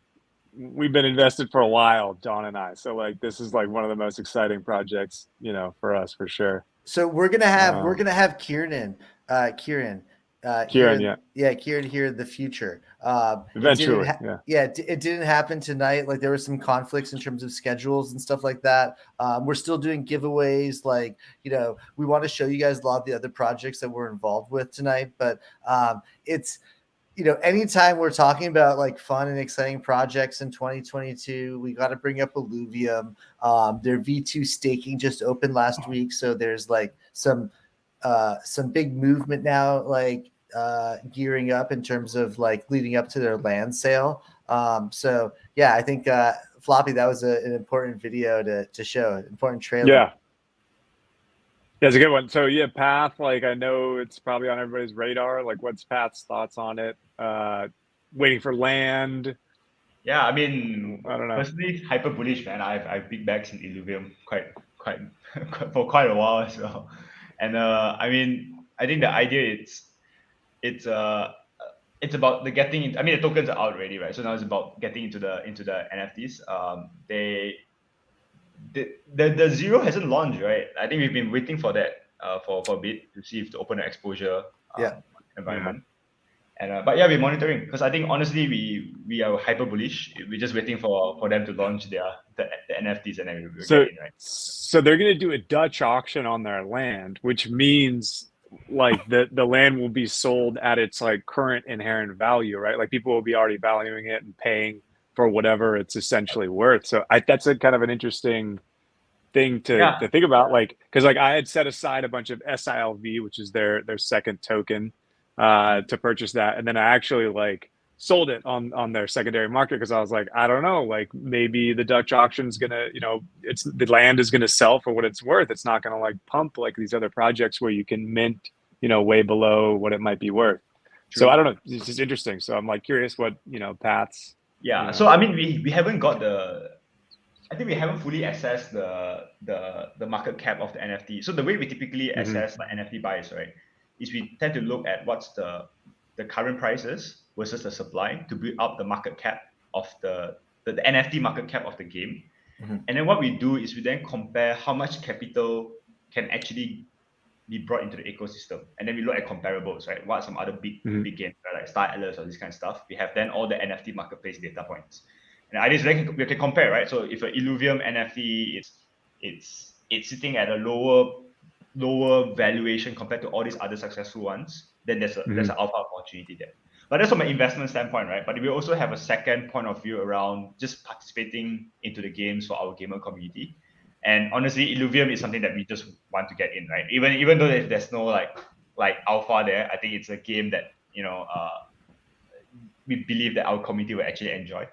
we've been invested for a while, Don and I. So like this is like one of the most exciting projects, you know, for us for sure. So we're gonna have Kieran here Kieran, yeah. Kieran here in the future. Eventually, It didn't happen tonight. Like there were some conflicts in terms of schedules and stuff like that. We're still doing giveaways. Like, you know, we want to show you guys a lot of the other projects that we're involved with tonight. But it's, you know, anytime we're talking about like fun and exciting projects in 2022, we got to bring up Illuvium. Their V2 staking just opened last week, so there's like some big movement now, like gearing up in terms of like leading up to their land sale. So yeah, I think Floppy, that was an important video to show, an important trailer. Yeah, it's a good one. So yeah, Path, like I know it's probably on everybody's radar. Like, what's Path's thoughts on it? Waiting for land. Yeah, I mean, I don't know. personally, hyper bullish, man. I've big bags in Illuvium, quite for quite a while as well. And I mean, I think the idea it's about the getting in, I mean, the tokens are out already, right? So now it's about getting into the NFTs. The Zero hasn't launched, right? I think we've been waiting for that for a bit to see if to open an exposure environment. And but yeah, we're monitoring because I think honestly we are hyper bullish. We're just waiting for them to launch the NFTs and then we're getting, right? So they're gonna do a Dutch auction on their land, which means like the land will be sold at its like current inherent value, right? Like people will be already valuing it and paying for whatever it's essentially worth. So that's a kind of an interesting thing to think about, like because like I had set aside a bunch of SILV, which is their second token, to purchase that, and then I actually like sold it on their secondary market because I was like, I don't know, like maybe the Dutch auction's gonna, it's the land is gonna sell for what it's worth. It's not gonna like pump like these other projects where you can mint, way below what it might be worth. True. So I don't know, it's just interesting. So I'm like curious what Pat's. Yeah. So I mean, we haven't got I think we haven't fully assessed the market cap of the NFT. So the way we typically assess like NFT buys, right, is we tend to look at what's the current prices versus the supply to build up the market cap of the NFT market cap of the game. And then what we do is we then compare how much capital can actually be brought into the ecosystem. And then we look at comparables, right? What are some other big games, right? Like Star Atlas or this kind of stuff. We have then all the NFT marketplace data points. And the idea is we can compare, right? So if an Illuvium NFT it's sitting at a lower valuation compared to all these other successful ones, then there's an alpha opportunity there. But that's from an investment standpoint, right? But we also have a second point of view around just participating into the games for our gamer community. And honestly, Illuvium is something that we just want to get in, right? Even though there's no like alpha there, I think it's a game that we believe that our community will actually enjoy.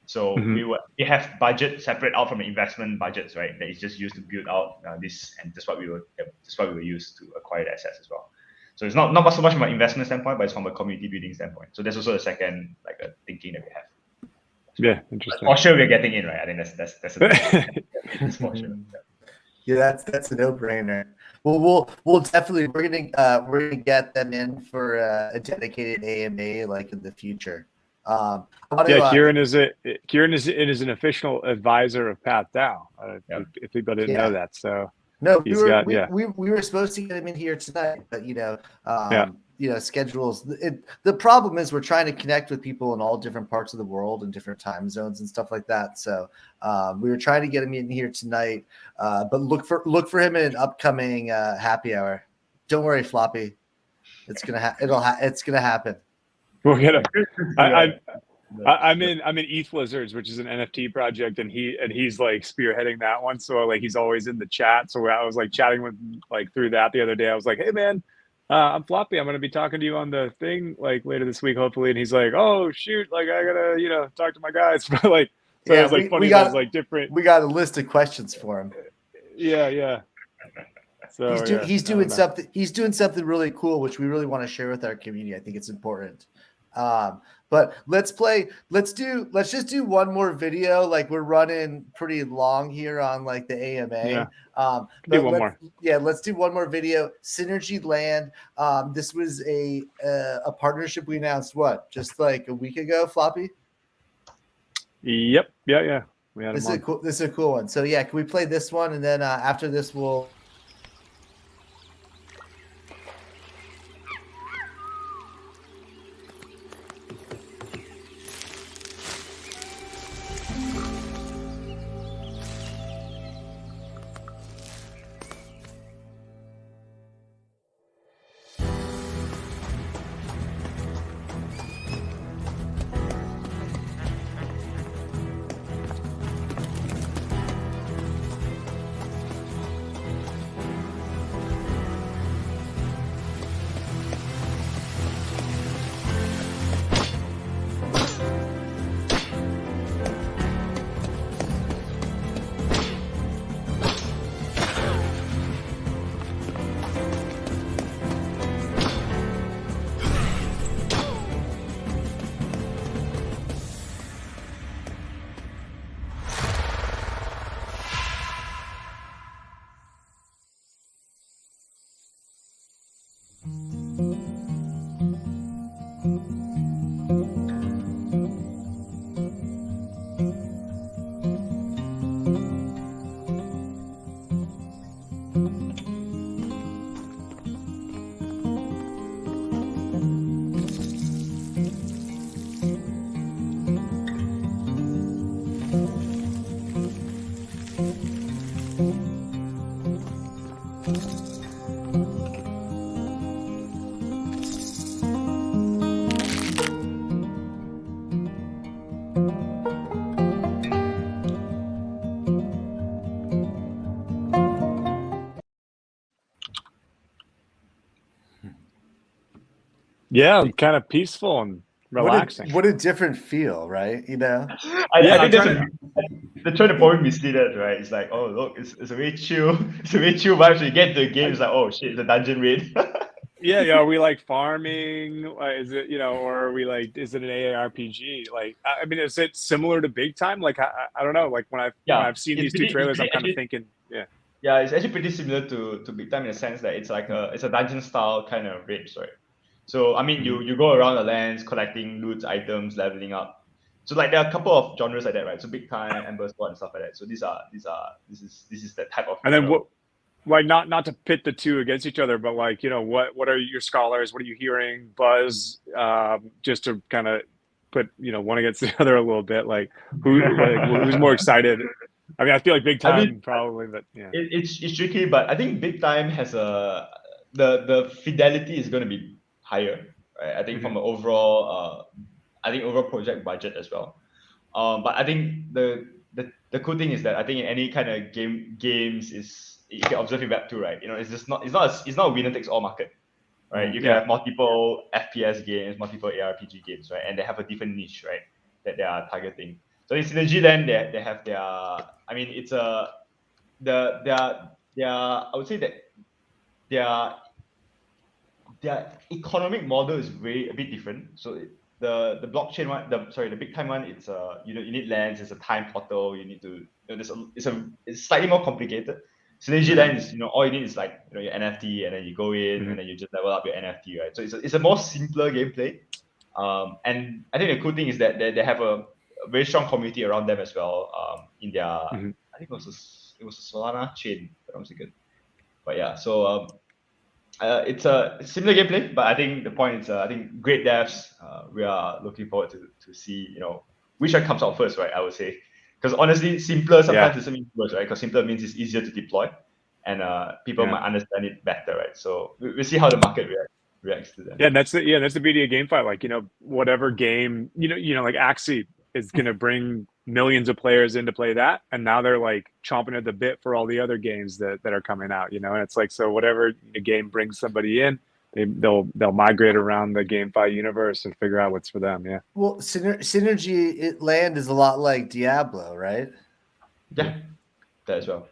So we have budget separate out from the investment budgets, right? That is just used to build out this, and that's what we will use to acquire the assets as well. So it's not so much from an investment standpoint, but it's from a community building standpoint. So that's also a second like a thinking that we have. Yeah, interesting. For sure, we're getting in, right? I think that's for sure. Yeah, that's a no-brainer. Well, we'll definitely we're gonna get them in for a dedicated AMA like in the future. Kieran is an official advisor of PathDAO. If people didn't know that, so no, we were supposed to get him in here tonight, but schedules. The problem is we're trying to connect with people in all different parts of the world and different time zones and stuff like that. So we were trying to get him in here tonight, but look for him in an upcoming happy hour. Don't worry, Floppy. It's gonna happen. We'll get him. I'm in ETH Lizards, which is an NFT project, and he's like spearheading that one. So like he's always in the chat. So I was like chatting with like through that the other day. I was like, hey man, I'm Floppy. I'm gonna be talking to you on the thing like later this week, hopefully. And he's like, oh shoot, like I gotta talk to my guys. But like, so it was like funny. It was like different. We got a list of questions for him. Yeah. So he's doing something. He's doing something really cool, which we really want to share with our community. I think it's important. But let's just do one more video. Like we're running pretty long here on like the AMA. Let's do one more video. Synergy Land. This was a partnership we announced just like a week ago, Floppy? Yep. Yeah. We had this is a cool one. So yeah, can we play this one, and then after this we'll Yeah, kind of peaceful and relaxing. What a different feel, right? You know? Yeah, I think I'm trying they're trying to probably mislead us, right? It's like, oh look, it's a very chill, it's a very chill vibe. So you get into the game, it's like, oh shit, it's a dungeon raid. Yeah, are we like farming? Is it, or are we like, is it an AARPG? Like, I mean, is it similar to Big Time? Like, I don't know. Like when Yeah, I've seen it's these two pretty, it's trailers, I'm pretty kind of actually, thinking, yeah, yeah, it's actually pretty similar to Big Time in the sense that it's like it's a dungeon style kind of raids, right? So I mean, you go around the lands collecting loot, items, leveling up. So like there are a couple of genres like that, right? So Big Time, Ember Sport, and stuff like that. So this is the type of and then genre. what? Like not to pit the two against each other, but like what are your scholars? What are you hearing? Buzz, just to kind of put one against the other a little bit. Like who's more excited? I mean, I feel like Big I Time mean, probably, but yeah. it's tricky, but I think Big Time has the fidelity is going to be higher, right? I think from an overall I think overall project budget as well. But I think the cool thing is that I think in any kind of games is you can observe in Web 2, right? It's not a winner takes all market, right? You can Yeah. have multiple FPS games, multiple ARPG games, right? And they have a different niche, right? That they are targeting. So in Synergy Land, they have their, I mean, it's a their I would say that their economic model is a bit different. So the blockchain one, the Big Time one, it's you need lands, it's a time portal, you need to it's slightly more complicated. Synergy Land is all you need is like your NFT, and then you go in and then you just level up your NFT, right? So it's a more simpler gameplay. And I think the cool thing is that they have a very strong community around them as well. In their I think it was a Solana chain, if I'm not mistaken. But yeah, so it's a similar gameplay, but I think the point is, I think great devs. We are looking forward to see, which one comes out first, right? I would say, because honestly, simpler sometimes doesn't mean worse, right? Because simpler means it's easier to deploy, and people might understand it better, right? So we'll see how the market reacts to that. Yeah, that's the beauty of GameFi. Like, whatever game, like Axie is gonna bring millions of players in to play that, and now they're like chomping at the bit for all the other games that are coming out. And it's like, so whatever the game brings somebody in, they'll migrate around the GameFi universe and figure out what's for them. Yeah. Well, Synergy Land is a lot like Diablo, right? Yeah, that as well.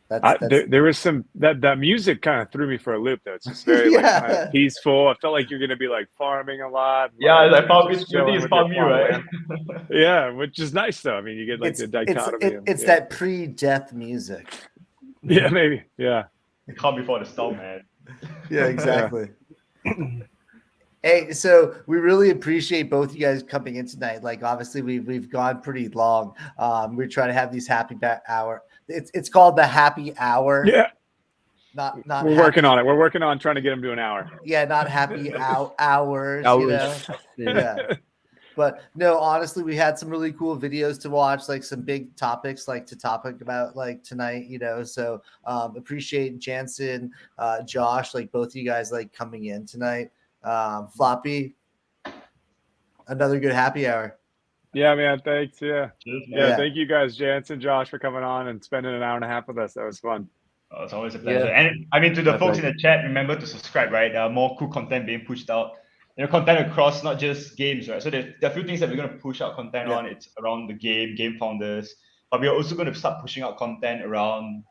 There was some that music kind of threw me for a loop though. It's just very like kind of peaceful. I felt like you're gonna be like farming a lot. Yeah, like it's farm you, right? Yeah, which is nice though. I mean, you get like the dichotomy. It's that pre-death music. Yeah, maybe. Yeah. The calm before the storm, man. Yeah, exactly. Hey, so we really appreciate both you guys coming in tonight. Like, obviously, we've gone pretty long. We're trying to have these happy hour. It's called the happy hour. Yeah. Not. We're working on it. We're working on trying to get them to an hour. Yeah, not happy hours. Yeah. But no, honestly, we had some really cool videos to watch, like some big topics, like to topic about like tonight. So appreciate Jansen, Josh, like both of you guys like coming in tonight. Floppy, another good happy hour. Yeah, man. Thanks. Yeah. Cheers, man. Yeah. Thank you guys, Jansen, Josh, for coming on and spending an hour and a half with us. That was fun. Oh, it's always a pleasure. Yeah. And I mean, to the My folks pleasure. in the chat, remember to subscribe, right? There are more cool content being pushed out. Content across not just games, right? So there are a few things that we're going to push out content on. It's around the game founders, but we're also going to start pushing out content around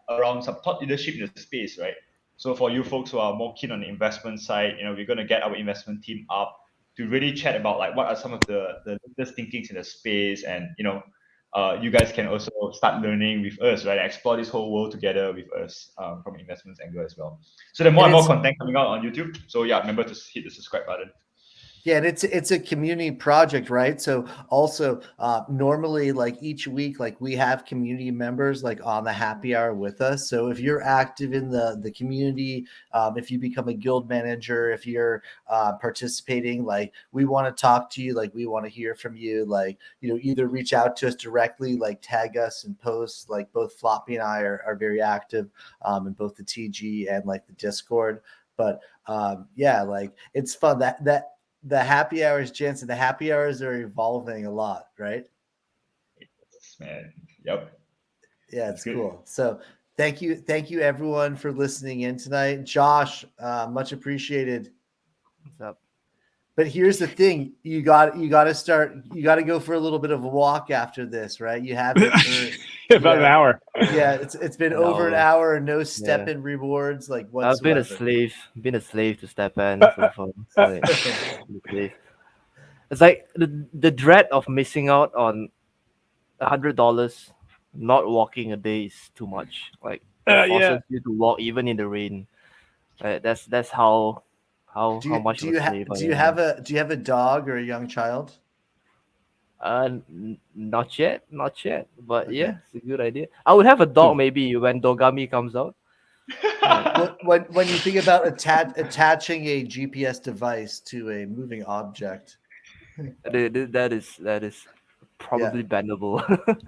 some thought leadership in the space, right? So for you folks who are more keen on the investment side, we're going to get our investment team up to really chat about like what are some of the latest thinkings in the space, and you guys can also start learning with us, right? Explore this whole world together with us from investments angle as well. So there are more and more content coming out on YouTube. So yeah, remember to hit the subscribe button. Yeah, and it's a community project, right? So also normally like each week, like we have community members like on the happy hour with us. So if you're active in the community, if you become a guild manager, if you're participating, like we want to talk to you, like we want to hear from you, like either reach out to us directly, like tag us and post. Like both Floppy and I are very active in both the TG and like the Discord. But yeah, like it's fun that the happy hours, Jansen, the happy hours are evolving a lot, right? Man, yep. Yeah, it's cool. So thank you everyone for listening in tonight. Josh, much appreciated. What's up? But here's the thing: you got to go for a little bit of a walk after this, right? You have it for About an yeah. hour. Yeah, it's been over an hour, no Stepn rewards like I've been whatsoever. been a slave to Stepn so far. Like, slave. It's like the dread of missing out on $100 not walking a day is too much. Like it forces Yeah. you to walk even in the rain. Right? That's how much of a slave I am. Do you have a dog or a young child? Not yet, but Okay. yeah, it's a good idea. I would have a dog Hmm. maybe when Dogami comes out. When you think about attaching a GPS device to a moving object, That is probably bannable.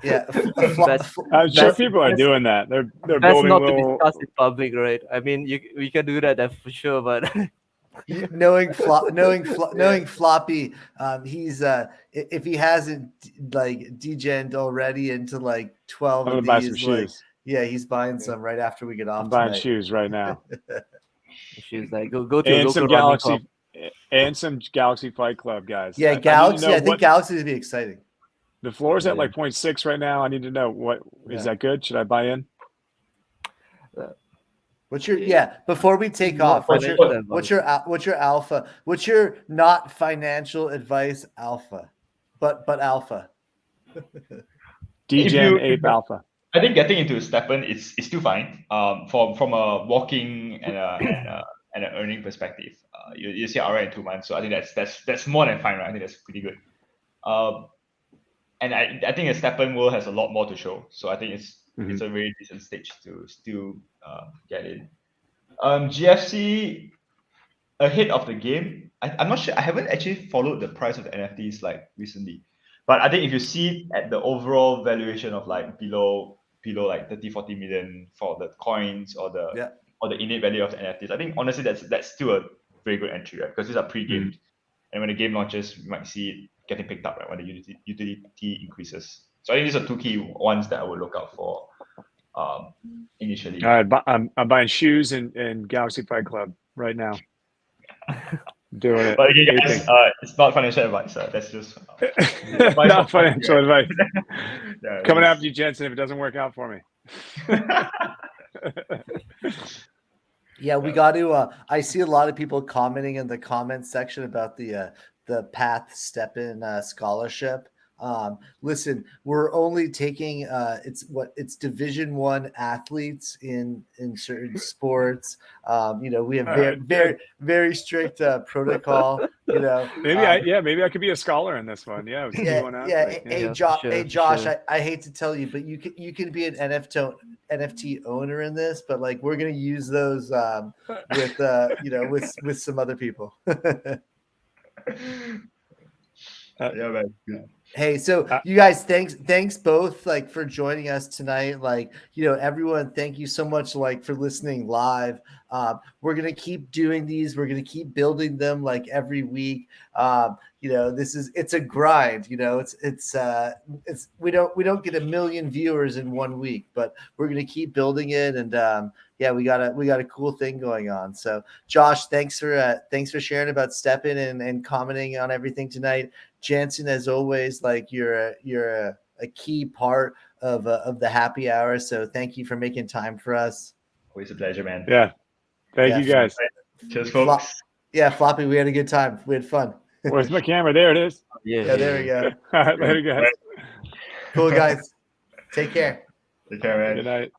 yeah, Best I'm sure best people are best doing that. They're best building not to little. discuss in public, right? I mean, we can do that for sure, but knowing Floppy, he's if he hasn't like degened already into like 12 I'm of gonna buy some these, like shoes. yeah, he's buying some right after we get I'm off buying tonight. shoes right now. she's like, go to a And local some running club. Galaxy Fight Club guys. Yeah, I need to Galaxy. know I think what Galaxy would be exciting. the floor is at Yeah. like 0.6 right now. I need to know what is Yeah. that good? Should I buy in? What's your before we take Not off? What's your financial what's your alpha? What's your not financial advice alpha? But alpha. DGen Ape Alpha. I think getting into Stepn is still fine. From a walking and an earning perspective, you see RA in 2 months, so I think that's more than fine, right? I think that's pretty good. And I think a Stepn world has a lot more to show, so I think it's a very decent stage to still get in. GFC ahead of the game. I'm not sure. I haven't actually followed the price of the NFTs like recently, but I think if you see at the overall valuation of like below like 30-40 million for the coins or the innate value of the NFTs, I think honestly that's still a very good entry, right? Because these are pre-gamed, and when the game launches, you might see it getting picked up, right, when the utility increases. So I think these are 2 key ones that I would look out for initially. All right, I'm buying shoes in Galaxy Fight Club right now. Doing it. But again, guys, it's not financial advice. That's just not financial advice. Yeah, Coming after you, Jensen, if it doesn't work out for me. Yeah, we got to. I see a lot of people commenting in the comments section about the Stepn scholarship. Listen, we're only taking it's Division 1 athletes in certain sports. We have very strict protocol. Maybe I could be a scholar in this one. Yeah. Hey, Josh, I hate to tell you, but you can be an NFT owner in this, but like we're gonna use those with some other people. Yeah, man. Hey, so you guys, thanks both like for joining us tonight. Like, everyone, thank you so much like for listening live. We're gonna keep doing these. We're gonna keep building them like every week. It's a grind. It's we don't get 1 million viewers in 1 week, but we're gonna keep building it. And we got a cool thing going on. So Josh, thanks for sharing about Stepn and commenting on everything tonight. Jansen, as always, like you're a key part of the happy hour. So thank you for making time for us. Always a pleasure, man. Yeah. Thank you guys. Cheers, folks. Floppy, we had a good time. We had fun. Where's my camera? There it is. Yeah, there we go. All right, later, guys. Cool, guys. Take care. Take care, man. Good night.